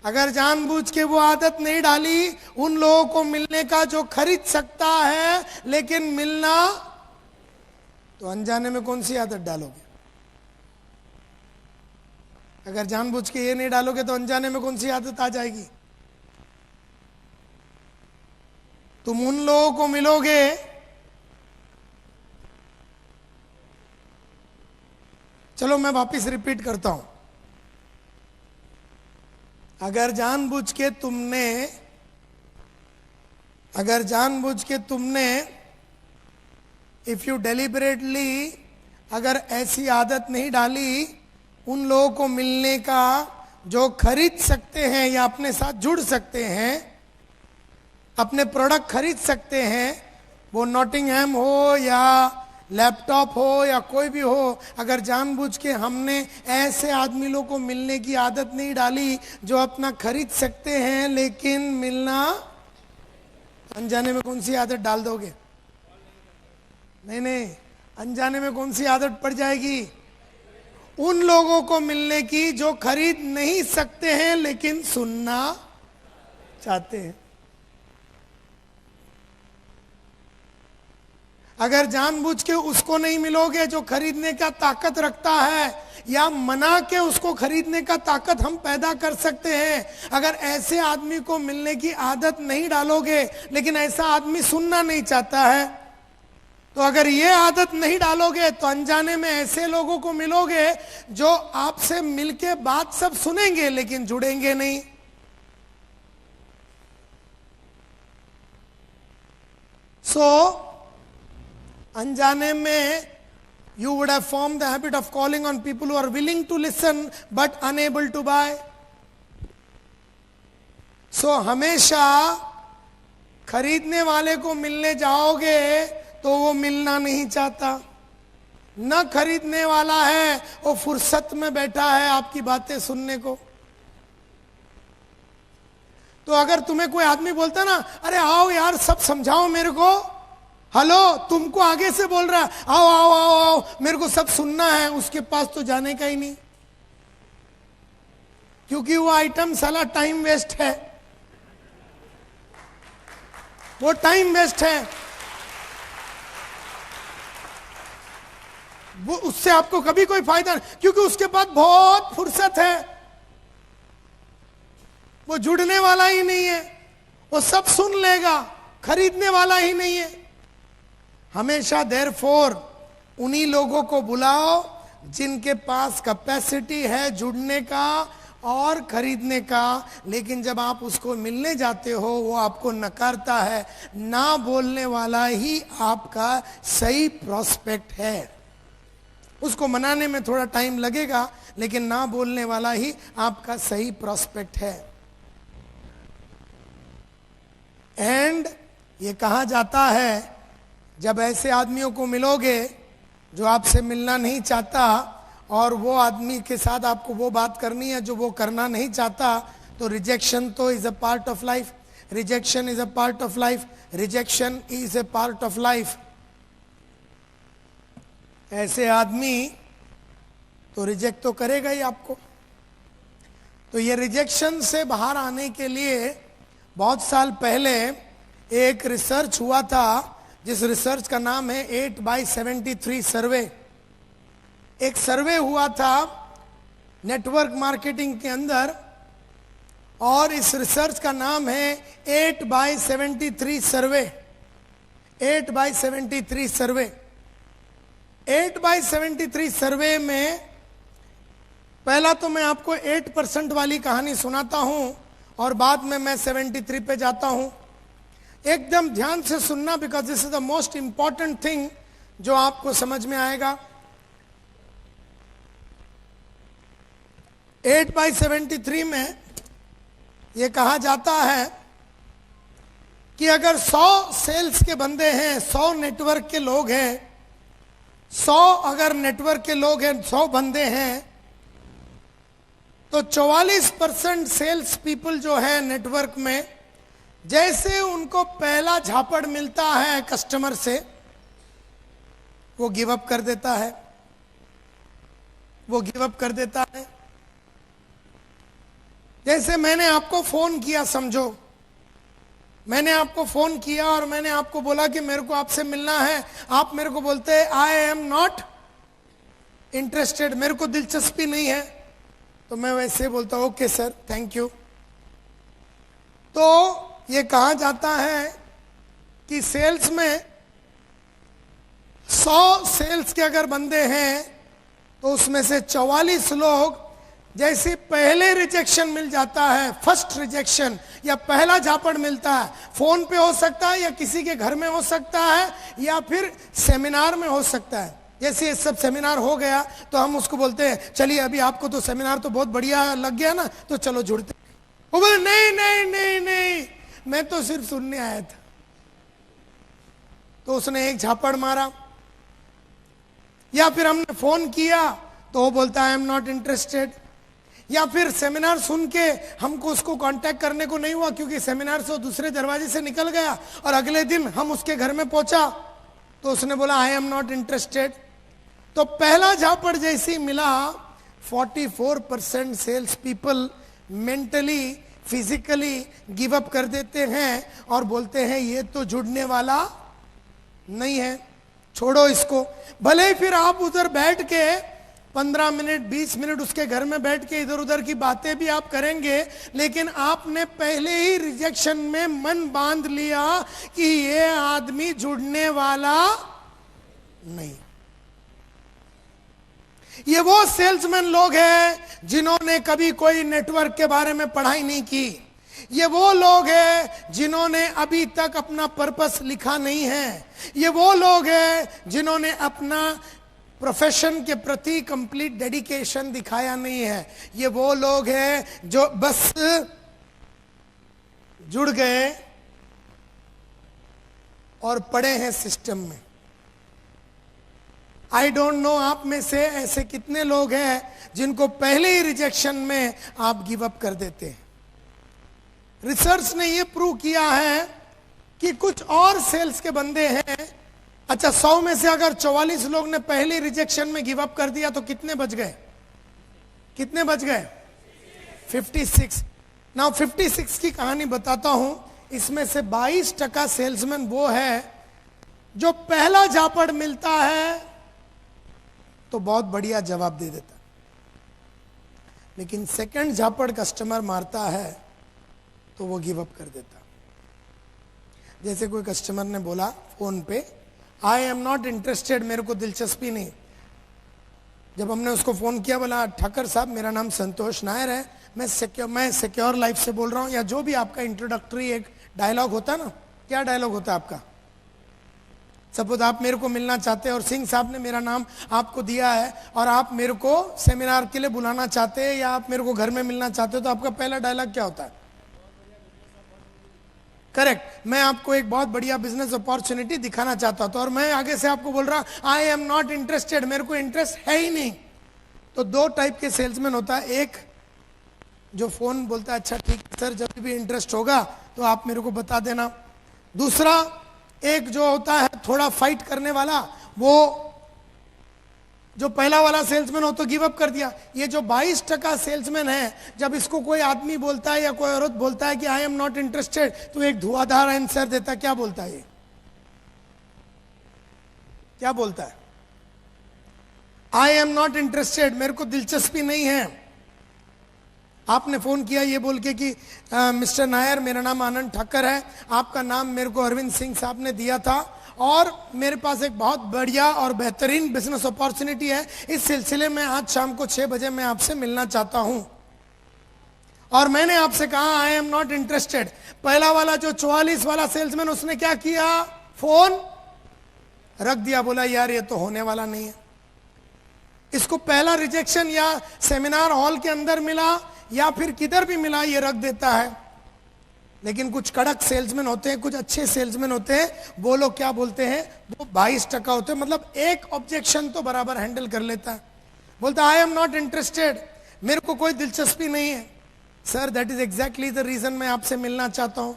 अगर जानबूझ के वो आदत नहीं डाली उन लोगों को मिलने का जो खरीद सकता है लेकिन मिलना, तो अनजाने में कौन सी आदत डालोगे? अगर जानबूझ के ये नहीं डालोगे तो अनजाने में कौन सी आदत आ जाएगी? तुम उन लोगों को मिलोगे चलो मैं वापस रिपीट करता हूं। अगर जानबूझ के तुमने इफ यू डेलिबरेटली अगर ऐसी आदत नहीं डाली उन लोगों को मिलने का जो खरीद सकते हैं या अपने साथ जुड़ सकते हैं, अपने प्रोडक्ट खरीद सकते हैं, वो नॉटिंघम हो या लैपटॉप हो या कोई भी हो, अगर जानबूझ के हमने ऐसे आदमी लोगों को मिलने की आदत नहीं डाली जो अपना खरीद सकते हैं लेकिन मिलना, अनजाने में कौन सी आदत डाल दोगे? नहीं, अनजाने में कौन सी आदत पड़ जाएगी? उन लोगों को मिलने की जो खरीद नहीं सकते हैं लेकिन सुनना चाहते हैं। अगर जानबूझ के उसको नहीं मिलोगे जो खरीदने का ताकत रखता है या मना के उसको खरीदने का ताकत हम पैदा कर सकते हैं, अगर ऐसे आदमी को मिलने की आदत नहीं डालोगे लेकिन ऐसा आदमी सुनना नहीं चाहता है, तो अगर ये आदत नहीं डालोगे तो अनजाने में ऐसे लोगों को मिलोगे जो आपसे मिलके बात सब सुनेंगे लेकिन जुड़ेंगे नहीं। अनजाने में you would have formed the habit of calling on people who are willing to listen but unable to buy. हमेशा खरीदने वाले को मिलने जाओगे तो वो मिलना नहीं चाहता, न खरीदने वाला है वो फुर्सत में बैठा है आपकी बातें सुनने को। तो अगर तुम्हें कोई आदमी बोलता ना, अरे आओ यार सब समझाओ मेरे को, हेलो तुमको आगे से बोल रहा है, आओ आओ आओ आओ मेरे को सब सुनना है, उसके पास तो जाने का ही नहीं, क्योंकि वो आइटम साला टाइम वेस्ट है, वो टाइम वेस्ट है, वो उससे आपको कभी कोई फायदा नहीं, क्योंकि उसके पास बहुत फुर्सत है, वो जुड़ने वाला ही नहीं है, वो सब सुन लेगा, खरीदने वाला ही नहीं है। हमेशा देयरफॉर उन्हीं लोगों को बुलाओ जिनके पास कैपेसिटी है जुड़ने का और खरीदने का, लेकिन जब आप उसको मिलने जाते हो वो आपको नकारता है। ना बोलने वाला ही आपका सही प्रोस्पेक्ट है, उसको मनाने में थोड़ा टाइम लगेगा लेकिन ना बोलने वाला ही आपका सही प्रोस्पेक्ट है। एंड ये कहा जाता है जब ऐसे आदमियों को मिलोगे जो आपसे मिलना नहीं चाहता और वो आदमी के साथ आपको वो बात करनी है जो वो करना नहीं चाहता, तो रिजेक्शन तो is a part of life, rejection is a part of life, rejection is a part of life. ऐसे आदमी तो रिजेक्ट तो करेगा ही आपको। तो ये रिजेक्शन से बाहर आने के लिए बहुत साल पहले एक रिसर्च हुआ था, जिस रिसर्च का नाम है 8x73 सर्वे। एक सर्वे हुआ था नेटवर्क मार्केटिंग के अंदर, और इस रिसर्च का नाम है 8/73 सर्वे। 8/73 सर्वे। 8/73 सर्वे में पहला तो मैं आपको 8% वाली कहानी सुनाता हूं और बाद में मैं 73 पे जाता हूं। एकदम ध्यान से सुनना, because this is the most important thing जो आपको समझ में आएगा। 8/73 में यह कहा जाता है कि अगर 100 सेल्स के बंदे हैं, 100 नेटवर्क के लोग हैं, 100 अगर नेटवर्क के लोग हैं, 100 बंदे हैं, तो 44% सेल्स पीपल जो है नेटवर्क में, जैसे उनको पहला झापड़ मिलता है कस्टमर से, वो गिव अप कर देता है। वो गिव अप कर देता है। जैसे मैंने आपको फोन किया, समझो मैंने आपको फोन किया और मैंने आपको बोला कि मेरे को आपसे मिलना है। आप मेरे को बोलते हैं आई एम नॉट इंटरेस्टेड, मेरे को दिलचस्पी नहीं है। तो मैं वैसे बोलता हूं ओके सर, थैंक यू। तो ये कहा जाता है कि सेल्स में 100 सेल्स के अगर बंदे हैं तो उसमें से 44 लोग जैसे पहले रिजेक्शन मिल जाता है, फर्स्ट रिजेक्शन या पहला झापड़ मिलता है, फोन पे हो सकता है या किसी के घर में हो सकता है या फिर सेमिनार में हो सकता है। जैसे ये सब सेमिनार हो गया तो हम उसको बोलते हैं चलिए अभी आपको तो सेमिनार तो बहुत बढ़िया लग गया ना, तो चलो जुड़ते। वो बोले नहीं नहीं नहीं नहीं, मैं तो सिर्फ सुनने आया था। तो उसने एक झापड़ मारा। या फिर हमने फोन किया तो वो बोलता है आई एम नॉट इंटरेस्टेड। या फिर सेमिनार सुन के हमको उसको कांटेक्ट करने को नहीं हुआ क्योंकि सेमिनार से वो दूसरे दरवाजे से निकल गया और अगले दिन हम उसके घर में पहुंचा तो उसने बोला आई एम नॉट इंटरेस्टेड। तो पहला झापड़ जैसे ही मिला, 44% sales people mentally physically give up कर देते हैं और बोलते हैं ये तो जुड़ने वाला नहीं है, छोड़ो इसको। भले ही फिर आप उधर बैठ के 15 मिनट 20 मिनट उसके घर में बैठ के इधर उधर की बातें भी आप करेंगे, लेकिन आपने पहले ही रिजेक्शन में मन बांध लिया कि ये आदमी जुड़ने वाला नहीं। ये वो सेल्समैन लोग हैं जिन्होंने कभी कोई नेटवर्क के बारे में पढ़ाई नहीं की। ये वो लोग हैं जिन्होंने अभी तक अपना पर्पस लिखा नहीं है। ये वो लोग हैं जिन्होंने अपना प्रोफेशन के प्रति कंप्लीट डेडिकेशन दिखाया नहीं है। ये वो लोग हैं जो बस जुड़ गए और पड़े हैं सिस्टम में। आई डोंट नो आप में से ऐसे कितने लोग हैं जिनको पहले ही रिजेक्शन में आप गिव अप कर देते हैं। रिसर्च ने यह प्रूव किया है कि कुछ और सेल्स के बंदे हैं। अच्छा, 100 में से अगर 44 लोग ने पहले रिजेक्शन में गिव अप कर दिया तो कितने बच गए? कितने बच गए? 56। नाउ 56 की कहानी बताता हूं। इसमें से 22% सेल्समैन वो है जो पहला झापड़ मिलता है तो बहुत बढ़िया जवाब दे देता, लेकिन सेकंड झापड़ कस्टमर मारता है तो वो गिव अप कर देता। जैसे कोई कस्टमर ने बोला फोन पे आई एम नॉट इंटरेस्टेड, मेरे को दिलचस्पी नहीं। जब हमने उसको फोन किया, बोला ठाकर साहब मेरा नाम संतोष नायर है, मैं सिक्योर लाइफ से बोल रहा हूं, या जो भी आपका इंट्रोडक्टरी एक डायलॉग होता है ना, क्या डायलॉग होता है आपका? सपोज आप मेरे को मिलना चाहते हैं और सिंह साहब ने मेरा नाम आपको दिया है और आप मेरे को सेमिनार के लिए बुलाना चाहते हैं या आप मेरे को घर में मिलना चाहते हो, तो आपका पहला डायलॉग क्या होता है? करेक्ट, मैं आपको एक बहुत बढ़िया बिजनेस अपॉर्चुनिटी दिखाना चाहता हूं। तो और मैं आगे से आपको बोल रहा आई एम नॉट इंटरेस्टेड, मेरे को इंटरेस्ट है ही नहीं। तो दो टाइप के सेल्समैन होता है, एक जो फोन बोलता है अच्छा ठीक है सर, जब भी इंटरेस्ट होगा तो आप मेरे को बता देना। दूसरा एक जो होता है थोड़ा फाइट करने वाला, वो जो पहला वाला सेल्समैन हो तो गिव अप कर दिया। ये जो 22% सेल्समैन है, जब इसको कोई आदमी बोलता है या कोई औरत बोलता है कि आई एम नॉट इंटरेस्टेड, तो एक धुआंधार आंसर देता है। क्या बोलता है? ये क्या बोलता है? आई एम नॉट इंटरेस्टेड, मेरे को दिलचस्पी नहीं है। आपने फोन किया ये बोल के कि मिस्टर नायर, मेरा नाम आनंद ठाकर है, आपका नाम मेरे को अरविंद सिंह साहब ने दिया था और मेरे पास एक बहुत बढ़िया और बेहतरीन बिजनेस अपॉर्चुनिटी है, इस सिलसिले में आज शाम को 6 बजे मैं आपसे मिलना चाहता हूं और मैंने आपसे कहा आई एम नॉट इंटरेस्टेड। पहला वाला जो 44 वाला सेल्समैन, उसने क्या किया, फोन रख दिया, बोला यार ये तो होने वाला नहीं है। इसको पहला रिजेक्शन या सेमिनार हॉल के अंदर मिला या फिर किधर भी मिला, ये रख देता है। लेकिन कुछ कड़क सेल्समैन होते हैं, कुछ अच्छे सेल्समैन होते हैं, वो लोग क्या बोलते हैं, वो 22% होते हैं, मतलब एक ऑब्जेक्शन तो बराबर हैंडल कर लेता है। बोलता आई एम नॉट इंटरेस्टेड, मेरे को कोई दिलचस्पी नहीं है। Sir that is exactly the reason मैं आपसे मिलना चाहता हूं,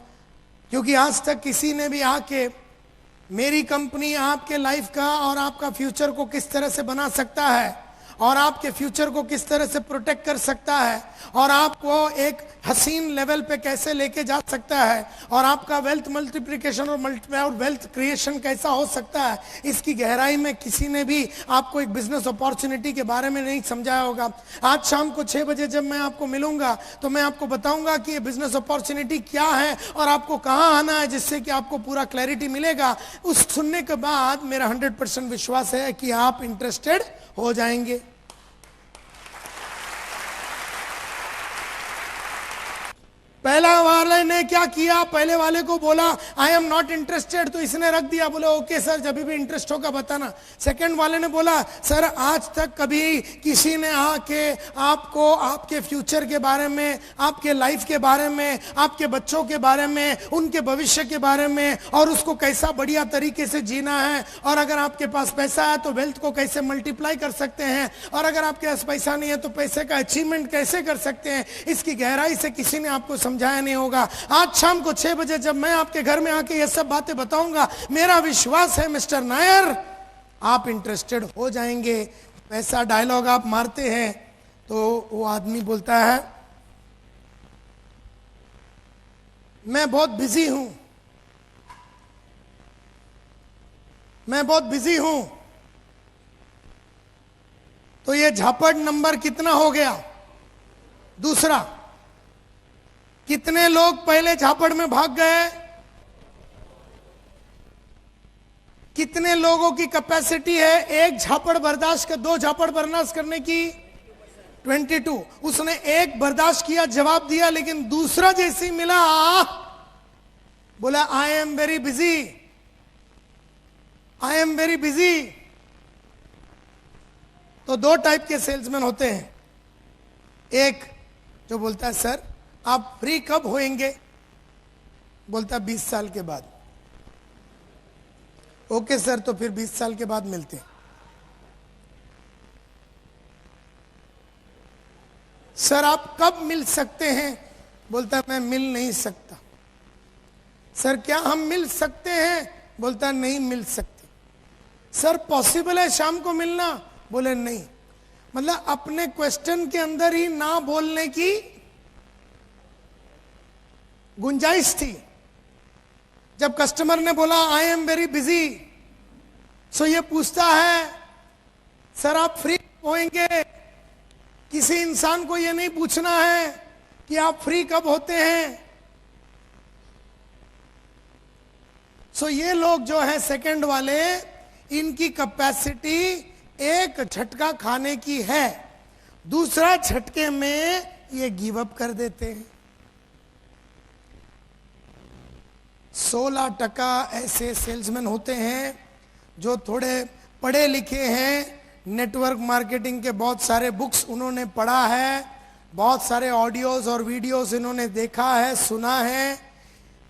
क्योंकि आज तक किसी ने भी आके मेरी कंपनी आपके लाइफ का और आपका फ्यूचर को किस तरह से बना सकता है और आपके फ्यूचर को किस तरह से प्रोटेक्ट कर सकता है और आपको एक हसीन लेवल पे कैसे लेके जा सकता है और आपका वेल्थ मल्टीप्लिकेशन और वेल्थ क्रिएशन कैसा हो सकता है, इसकी गहराई में किसी ने भी आपको एक बिजनेस अपॉर्चुनिटी के बारे में नहीं समझाया होगा। आज शाम को 6 बजे जब मैं आपको मिलूंगा तो मैं आपको बताऊंगा कि ये बिजनेस अपॉर्चुनिटी क्या है और आपको कहाँ आना है, जिससे कि आपको पूरा क्लैरिटी मिलेगा। उस सुनने के बाद मेरा 100% विश्वास है कि आप इंटरेस्टेड हो जाएंगे। पहला वाले ने क्या किया, पहले वाले को बोला आई एम नॉट इंटरेस्टेड, तो इसने रख दिया, बोले ओके सर जब भी इंटरेस्ट होगा बताना। सेकंड वाले ने बोला सर आज तक कभी किसी ने आके आपको आपके फ्यूचर के बारे में, आपके लाइफ के बारे में, आपके बच्चों के बारे में, उनके भविष्य के बारे में और उसको कैसा बढ़िया तरीके से जीना है और अगर आपके पास पैसा है तो वेल्थ को कैसे मल्टीप्लाई कर सकते हैं और अगर आपके पास पैसा नहीं है तो पैसे का अचीवमेंट कैसे कर सकते हैं, इसकी गहराई से किसी ने आपको समझाया नहीं होगा। आज शाम को 6 बजे जब मैं आपके घर में आके ये सब बातें बताऊंगा, मेरा विश्वास है मिस्टर नायर आप इंटरेस्टेड हो जाएंगे। ऐसा डायलॉग आप मारते हैं तो वो आदमी बोलता है मैं बहुत बिजी हूं, मैं बहुत बिजी हूं। तो ये झापड़ नंबर कितना हो गया, दूसरा। कितने लोग पहले झापड़ में भाग गए, कितने लोगों की कैपेसिटी है एक झापड़ बर्दाश्त कर, 2 झापड़ बर्दाश्त करने की, 22। उसने एक बर्दाश्त किया, जवाब दिया, लेकिन दूसरा जैसे ही मिला बोला I am very busy, I am very busy. तो 2 टाइप के सेल्समैन होते हैं, एक जो बोलता है सर आप फ्री कब होएंगे, बोलता 20 साल के बाद। ओके सर तो फिर 20 साल के बाद मिलते हैं। सर आप कब मिल सकते हैं, बोलता मैं मिल नहीं सकता। सर क्या हम मिल सकते हैं, बोलता नहीं मिल सकते। सर पॉसिबल है शाम को मिलना, बोले नहीं। मतलब अपने क्वेश्चन के अंदर ही ना बोलने की गुंजाइश थी। जब कस्टमर ने बोला आई एम वेरी बिजी, सो ये पूछता है सर आप फ्री होंगे। किसी इंसान को ये नहीं पूछना है कि आप फ्री कब होते हैं। सो ये लोग जो है सेकंड वाले, इनकी कैपेसिटी एक झटका खाने की है, दूसरा झटके में ये गिव अप कर देते हैं। 16% ऐसे सेल्समैन होते हैं जो थोड़े पढ़े लिखे हैं, नेटवर्क मार्केटिंग के बहुत सारे बुक्स उन्होंने पढ़ा है, बहुत सारे ऑडियोज और वीडियोस इन्होंने देखा है, सुना है।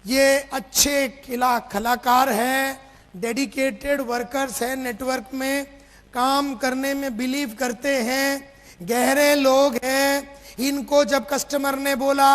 ये अच्छे कलाकार हैं, डेडिकेटेड वर्कर्स हैं, नेटवर्क में काम करने में बिलीव करते हैं, गहरे लोग हैं। इनको जब कस्टमर ने बोला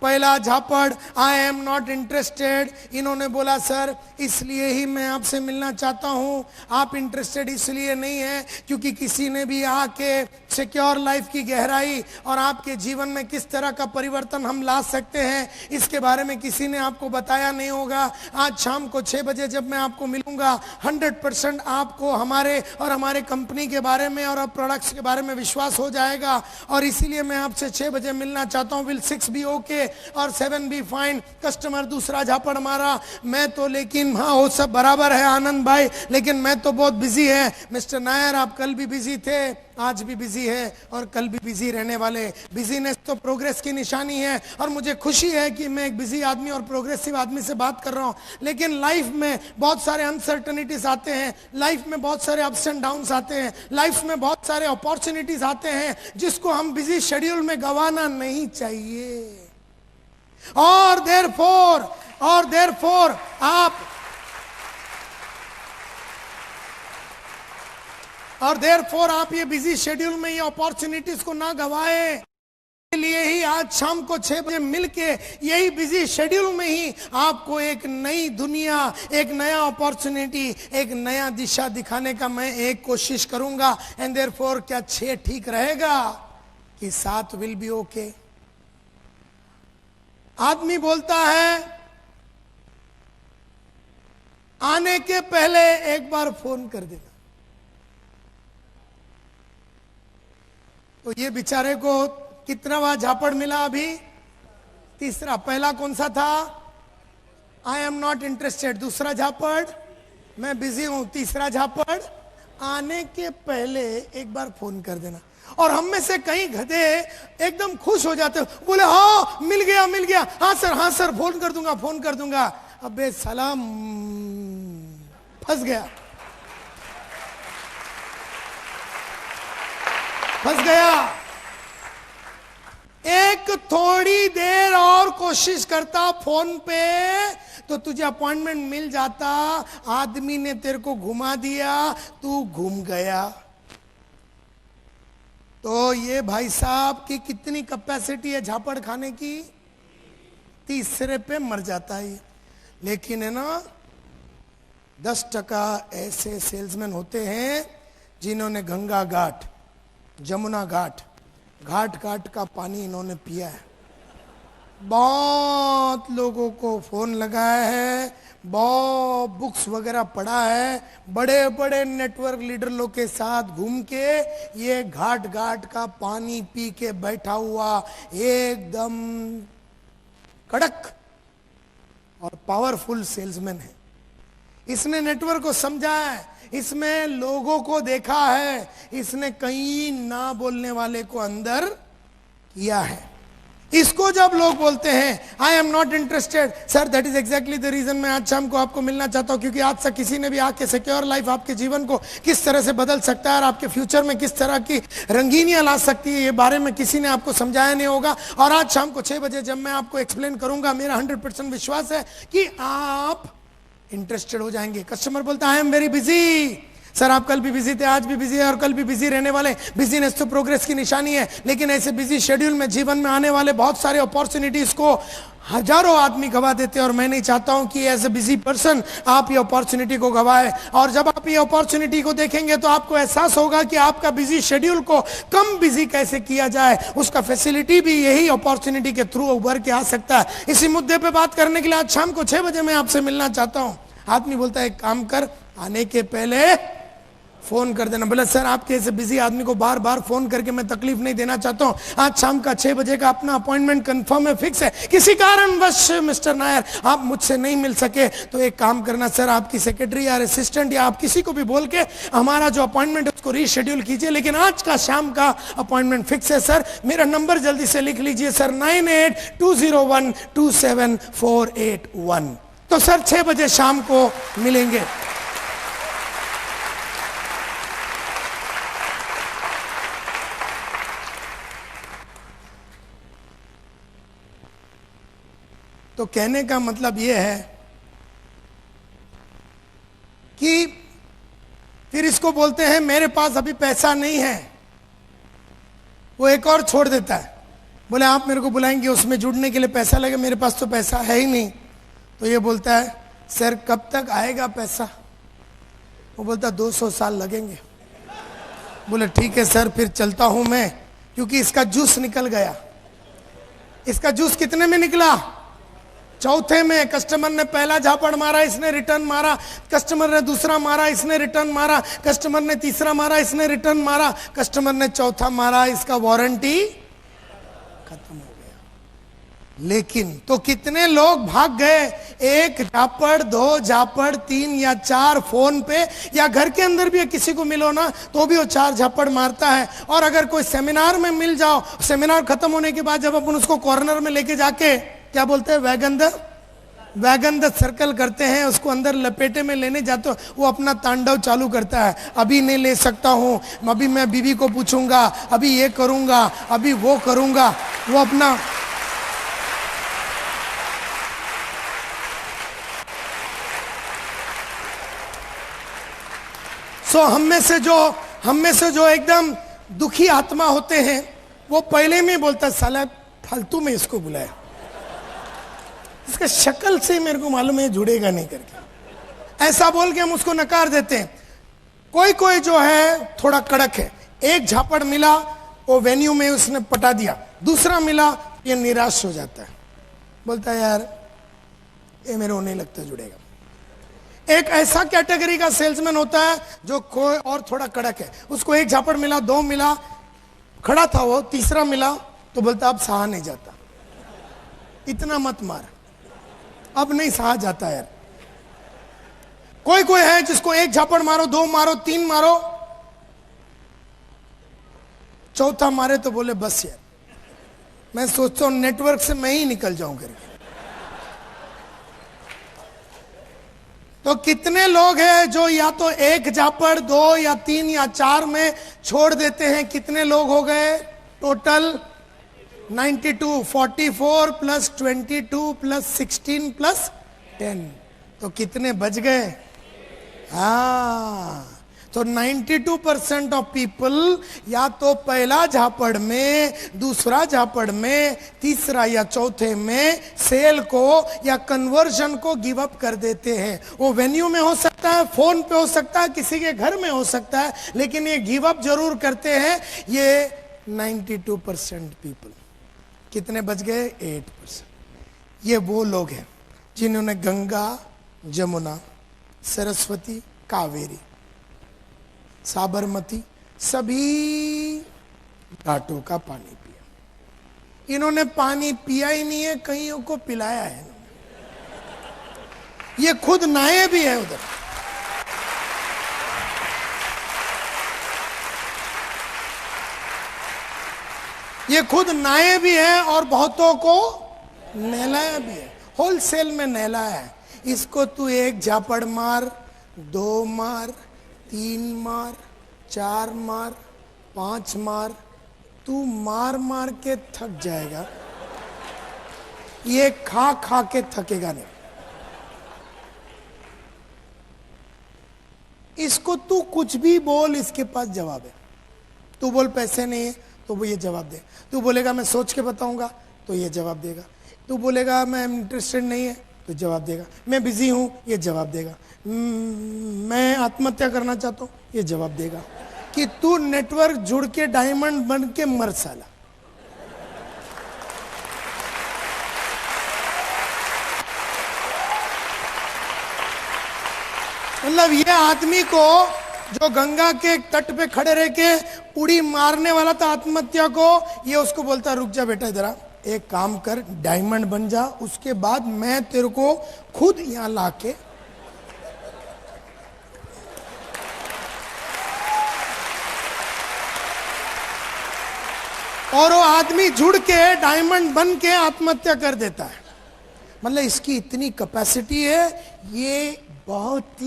पहला झापड़ आई एम नॉट इंटरेस्टेड, इन्होंने बोला सर इसलिए ही मैं आपसे मिलना चाहता हूं, आप इंटरेस्टेड इसलिए नहीं है क्योंकि किसी ने भी आके सिक्योर लाइफ की गहराई और आपके जीवन में किस तरह का परिवर्तन हम ला सकते हैं, इसके बारे में किसी ने आपको बताया नहीं होगा। आज शाम को 6 बजे जब मैं आपको मिलूंगा, 100% आपको हमारे और हमारे कंपनी के बारे में और प्रोडक्ट्स के बारे में विश्वास हो जाएगा। और इसीलिए मैं आपसे 6 बजे मिलना चाहता हूं। विल 6 बी ओके और 7 बी फाइन? कस्टमर दूसरा झापड़ मारा, मैं तो, लेकिन हाँ वो सब बराबर है आनंद भाई, लेकिन मैं तो बहुत बिजी है। मिस्टर नायर, आप कल भी बिजी थे, आज भी बिजी है और कल भी बिजी रहने वाले। बिजीनेस तो प्रोग्रेस की निशानी है और मुझे खुशी है कि मैं एक बिजी आदमी और प्रोग्रेसिव आदमी से बात कर रहा हूं। लेकिन लाइफ में बहुत सारे अनसर्टनिटीज आते हैं, लाइफ में बहुत सारे अप्स एंड डाउन्स आते हैं, लाइफ में बहुत सारे अपॉर्चुनिटीज आते हैं जिसको हम बिजी शेड्यूल में गंवाना नहीं चाहिए। और देयरफॉर आप ये बिजी शेड्यूल में ये अपॉर्चुनिटीज को ना गवाएं। लिए ही आज शाम को 6 बजे मिलके यही बिजी शेड्यूल में ही आपको एक नई दुनिया, एक नया अपॉर्चुनिटी, एक नया दिशा दिखाने का मैं एक कोशिश करूंगा। एंड देयरफॉर क्या 6 ठीक रहेगा कि 7 विल बी ओके? आदमी बोलता है आने के पहले एक बार फोन कर देना। तो ये बेचारे को कितनावा झापड़ मिला अभी? तीसरा। पहला कौन सा था? आई एम नॉट इंटरेस्टेड। दूसरा झापड़, मैं बिजी हूं। तीसरा झापड़, आने के पहले एक बार फोन कर देना। और हम में से कई गधे एकदम खुश हो जाते, बोले हाँ मिल गया, हाँ सर फोन कर दूंगा। अबे सलाम, फंस गया। एक थोड़ी देर और कोशिश करता फोन पे तो तुझे अपॉइंटमेंट मिल जाता। आदमी ने तेरे को घुमा दिया, तू घूम गया। तो ये भाई साहब की कितनी कैपेसिटी है झापड़ खाने की? तीसरे पे मर जाता है। लेकिन है ना, 10% ऐसे सेल्समैन होते हैं जिन्होंने गंगा घाट, जमुना घाट का पानी इन्होंने पिया है। बहुत लोगों को फोन लगाया है, बहुत बुक्स वगैरह पढ़ा है, बड़े बड़े नेटवर्क लीडर लोग के साथ घूम के ये घाट का पानी पी के बैठा हुआ एकदम कड़क और पावरफुल सेल्समैन है। इसने नेटवर्क को समझा है, इसमें लोगों को देखा है, इसने कहीं ना बोलने वाले को अंदर किया है। इसको जब लोग बोलते हैं I am not interested, sir that is exactly the reason मैं आज शाम को आपको मिलना चाहता हूं। क्योंकि आज तक किसी ने भी आके सिक्योर लाइफ आपके जीवन को किस तरह से बदल सकता है और आपके फ्यूचर में किस तरह की रंगीनियां ला सकती है, ये बारे में किसी ने आपको समझाया नहीं होगा। और आज शाम को 6 बजे जब मैं आपको एक्सप्लेन करूंगा, मेरा 100% विश्वास है कि आप इंटरेस्टेड हो जाएंगे। कस्टमर बोलता है I am very busy. Sir आप कल भी बिजी थे, आज भी बिजी है और कल भी बिजी रहने वाले। बिजीनेस तो प्रोग्रेस की निशानी है, लेकिन ऐसे बिजी शेड्यूल में जीवन में आने वाले बहुत सारे अपॉर्चुनिटीज को हजारों आदमी गवा देते हैं। और मैं नहीं चाहता हूं कि एज ए बिजी पर्सन आप ये अपॉर्चुनिटी को गवाए। और जब आप ये अपॉर्चुनिटी को देखेंगे तो आपको एहसास होगा कि आपका बिजी शेड्यूल को कम बिजी कैसे किया जाए, उसका फैसिलिटी भी यही अपॉर्चुनिटी के थ्रू उभर के आ सकता है। इसी मुद्दे पे बात करने के लिए आज शाम को 6 बजे मैं आपसे मिलना चाहता हूं। आदमी बोलता है एक काम कर, आने के पहले फोन कर देना। बोला सर आपके ऐसे बिजी आदमी को बार बार फोन करके मैं तकलीफ नहीं देना चाहता हूं। आज शाम का 6 बजे का अपना अपॉइंटमेंट कंफर्म है, फिक्स है। किसी कारणवश मिस्टर नायर आप मुझसे नहीं मिल सके तो एक काम करना सर, आपकी सेक्रेटरी या असिस्टेंट या आप किसी को भी बोल के हमारा जो अपॉइंटमेंट है उसको रीशेड्यूल कीजिए। लेकिन आज का शाम का अपॉइंटमेंट फिक्स है सर। मेरा नंबर जल्दी से लिख लीजिए सर, 9820127481। तो सर 6 बजे शाम को मिलेंगे। तो कहने का मतलब यह है कि फिर इसको बोलते हैं मेरे पास अभी पैसा नहीं है। वो एक और छोड़ देता है, बोले आप मेरे को बुलाएंगे उसमें जुड़ने के लिए पैसा लगे, मेरे पास तो पैसा है ही नहीं। तो ये बोलता है सर कब तक आएगा पैसा? वो बोलता 200 साल लगेंगे। बोले ठीक है सर, फिर चलता हूं मैं, क्योंकि इसका जूस निकल गया। इसका जूस कितने में निकला? चौथे में। कस्टमर ने पहला झापड़ मारा, इसने रिटर्न मारा, कस्टमर ने दूसरा मारा, इसने रिटर्न मारा, कस्टमर ने तीसरा मारा, इसने रिटर्न मारा, कस्टमर ने चौथा मारा, इसका वारंटी खत्म हो गया। लेकिन तो कितने लोग भाग गए, एक झापड़, दो झापड़, तीन या चार, फोन पे या घर के अंदर भी किसी को मिलो ना तो भी वो 4 झापड़ मारता है। और अगर कोई सेमिनार में मिल जाओ, सेमिनार खत्म होने के बाद जब अपन उसको कॉर्नर में लेके जाके क्या बोलते हैं, वैगन द सर्कल करते हैं, उसको अंदर लपेटे में लेने जाते हो, वो अपना तांडव चालू करता है। अभी नहीं ले सकता हूं, अभी मैं बीवी को पूछूंगा, अभी ये करूंगा, अभी वो करूंगा, वो अपना हम में से जो एकदम दुखी आत्मा होते हैं, वो पहले में बोलता साला फालतू में इसको बुलाया, इसका शक्ल से मेरे को मालूम है जुड़ेगा नहीं करके, ऐसा बोल के हम उसको नकार देते हैं। कोई कोई जो है थोड़ा कड़क है, एक झापड़ मिला वो वेन्यू में उसने पटा दिया, दूसरा मिला ये निराश हो जाता है, बोलता है यार ये मेरे को नहीं लगता जुड़ेगा। एक ऐसा कैटेगरी का सेल्समैन होता है जो कोई और थोड़ा कड़क है, उसको एक झापड़ मिला, 2 मिला, खड़ा था वो, तीसरा मिला तो बोलता अब सहा नहीं जाता, इतना मत मार, अब नहीं सहा जाता यार। कोई कोई है जिसको एक झापड़ मारो, 2 मारो, 3 मारो, चौथा मारे तो बोले बस यार मैं सोचता हूं नेटवर्क से मैं ही निकल जाऊं करके। तो कितने लोग हैं जो या तो एक झापड़, 2 या 3 या 4 में छोड़ देते हैं। कितने लोग हो गए टोटल? 92, 44 प्लस 22 प्लस 16 प्लस 10, तो कितने बच गए? हाँ, तो 92% ऑफ पीपल या तो पहला झापड़ में, दूसरा झापड़ में, तीसरा या चौथे में सेल को या कन्वर्जन को गिव अप कर देते हैं। वो वेन्यू में हो सकता है, फोन पे हो सकता है, किसी के घर में हो सकता है, लेकिन ये गिव अप जरूर करते हैं। ये 92% पीपल। कितने बच गए? 8%। ये वो लोग हैं जिन्होंने गंगा, जमुना, सरस्वती, कावेरी, साबरमती सभी घाटों का पानी पिया। इन्होंने पानी पिया ही नहीं है, कईयों को पिलाया है। ये खुद नहाए भी है उधर। ये खुद नहाए भी है और बहुतों को नहलाया भी है, होलसेल में नहलाया है। इसको तू एक झापड़ मार, 2 मार, 3 मार, 4 मार, 5 मार, तू मार मार के थक जाएगा, ये खा खा के थकेगा नहीं। इसको तू कुछ भी बोल, इसके पास जवाब है। तू बोल पैसे नहीं है तो वो ये जवाब दे। तू बोलेगा मैं सोच के बताऊंगा तो ये जवाब देगा। तू बोलेगा मैं इंटरेस्टेड नहीं है तो जवाब देगा। मैं बिजी हूं, ये जवाब देगा। मैं आत्महत्या करना चाहता हूं, ये जवाब देगा। कि तू नेटवर्क जुड़ के डायमंड बन के मर साला। मतलब ये आदमी को जो गंगा के तट पे खड़े रह के उड़ी मारने वाला था आत्महत्या को, ये उसको बोलता रुक जा बेटा, जरा एक काम कर, डायमंड बन जा, उसके बाद मैं तेरे को खुद यहां लाके और वो आदमी जुड़ के डायमंड बन के आत्महत्या कर देता है। मतलब इसकी इतनी कैपेसिटी है। ये बहुत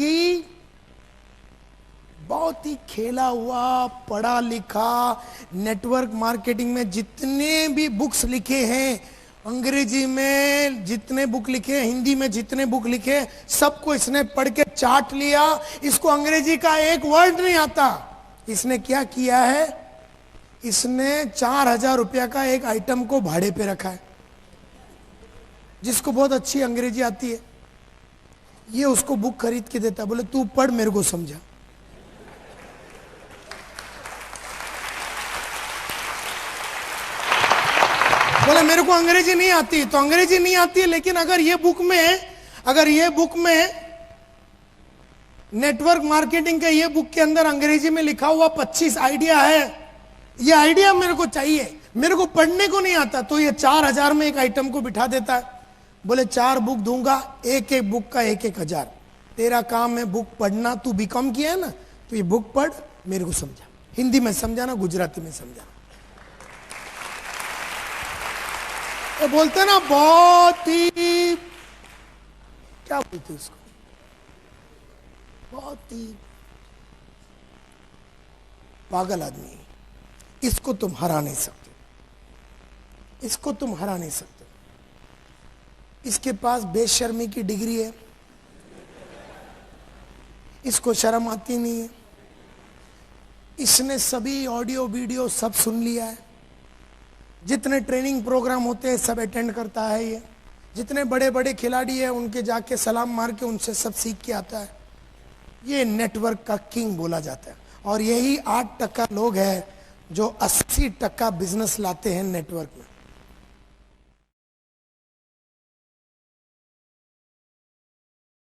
ही खेला हुआ, पढ़ा लिखा, नेटवर्क मार्केटिंग में जितने भी बुक्स लिखे हैं, अंग्रेजी में जितने बुक लिखे, हिंदी में जितने बुक लिखे, सबको इसने पढ़ के चाट लिया। इसको अंग्रेजी का एक वर्ड नहीं आता। इसने क्या किया है, इसने 4000 रुपया का एक आइटम को भाड़े पे रखा है। जिसको बहुत अच्छी अंग्रेजी आती है, ये उसको बुक खरीद के देता है, बोले तू पढ़, मेरे को समझा। बोले मेरे को अंग्रेजी नहीं आती, तो अंग्रेजी नहीं आती है, लेकिन अगर ये बुक में नेटवर्क मार्केटिंग के ये बुक के अंदर अंग्रेजी में लिखा हुआ 25 आइडिया है, ये आइडिया मेरे को चाहिए, मेरे को पढ़ने को नहीं आता, तो ये 4000 में एक आइटम को बिठा देता है। बोले 4 बुक दूंगा, एक एक बुक का 1-1000, तेरा काम है बुक पढ़ना, तू बीकॉम किया है ना, तो ये बुक पढ़, मेरे को समझा, हिंदी में समझाना, गुजराती में समझाना। ये बोलते ना बहुत ही, क्या बोलते उसको, बहुत ही पागल आदमी, इसको तुम हरा नहीं सकते, इसको तुम हरा नहीं सकते। इसके पास बेशर्मी की डिग्री है, इसको शर्म आती नहीं है, इसने सभी ऑडियो वीडियो सब सुन लिया है, जितने ट्रेनिंग प्रोग्राम होते हैं सब अटेंड करता है, ये जितने बड़े बड़े खिलाड़ी हैं उनके जाके सलाम मार के उनसे सब सीख के आता है। ये नेटवर्क का किंग बोला जाता है। और यही 8% लोग हैं जो 80% बिजनेस लाते हैं नेटवर्क में।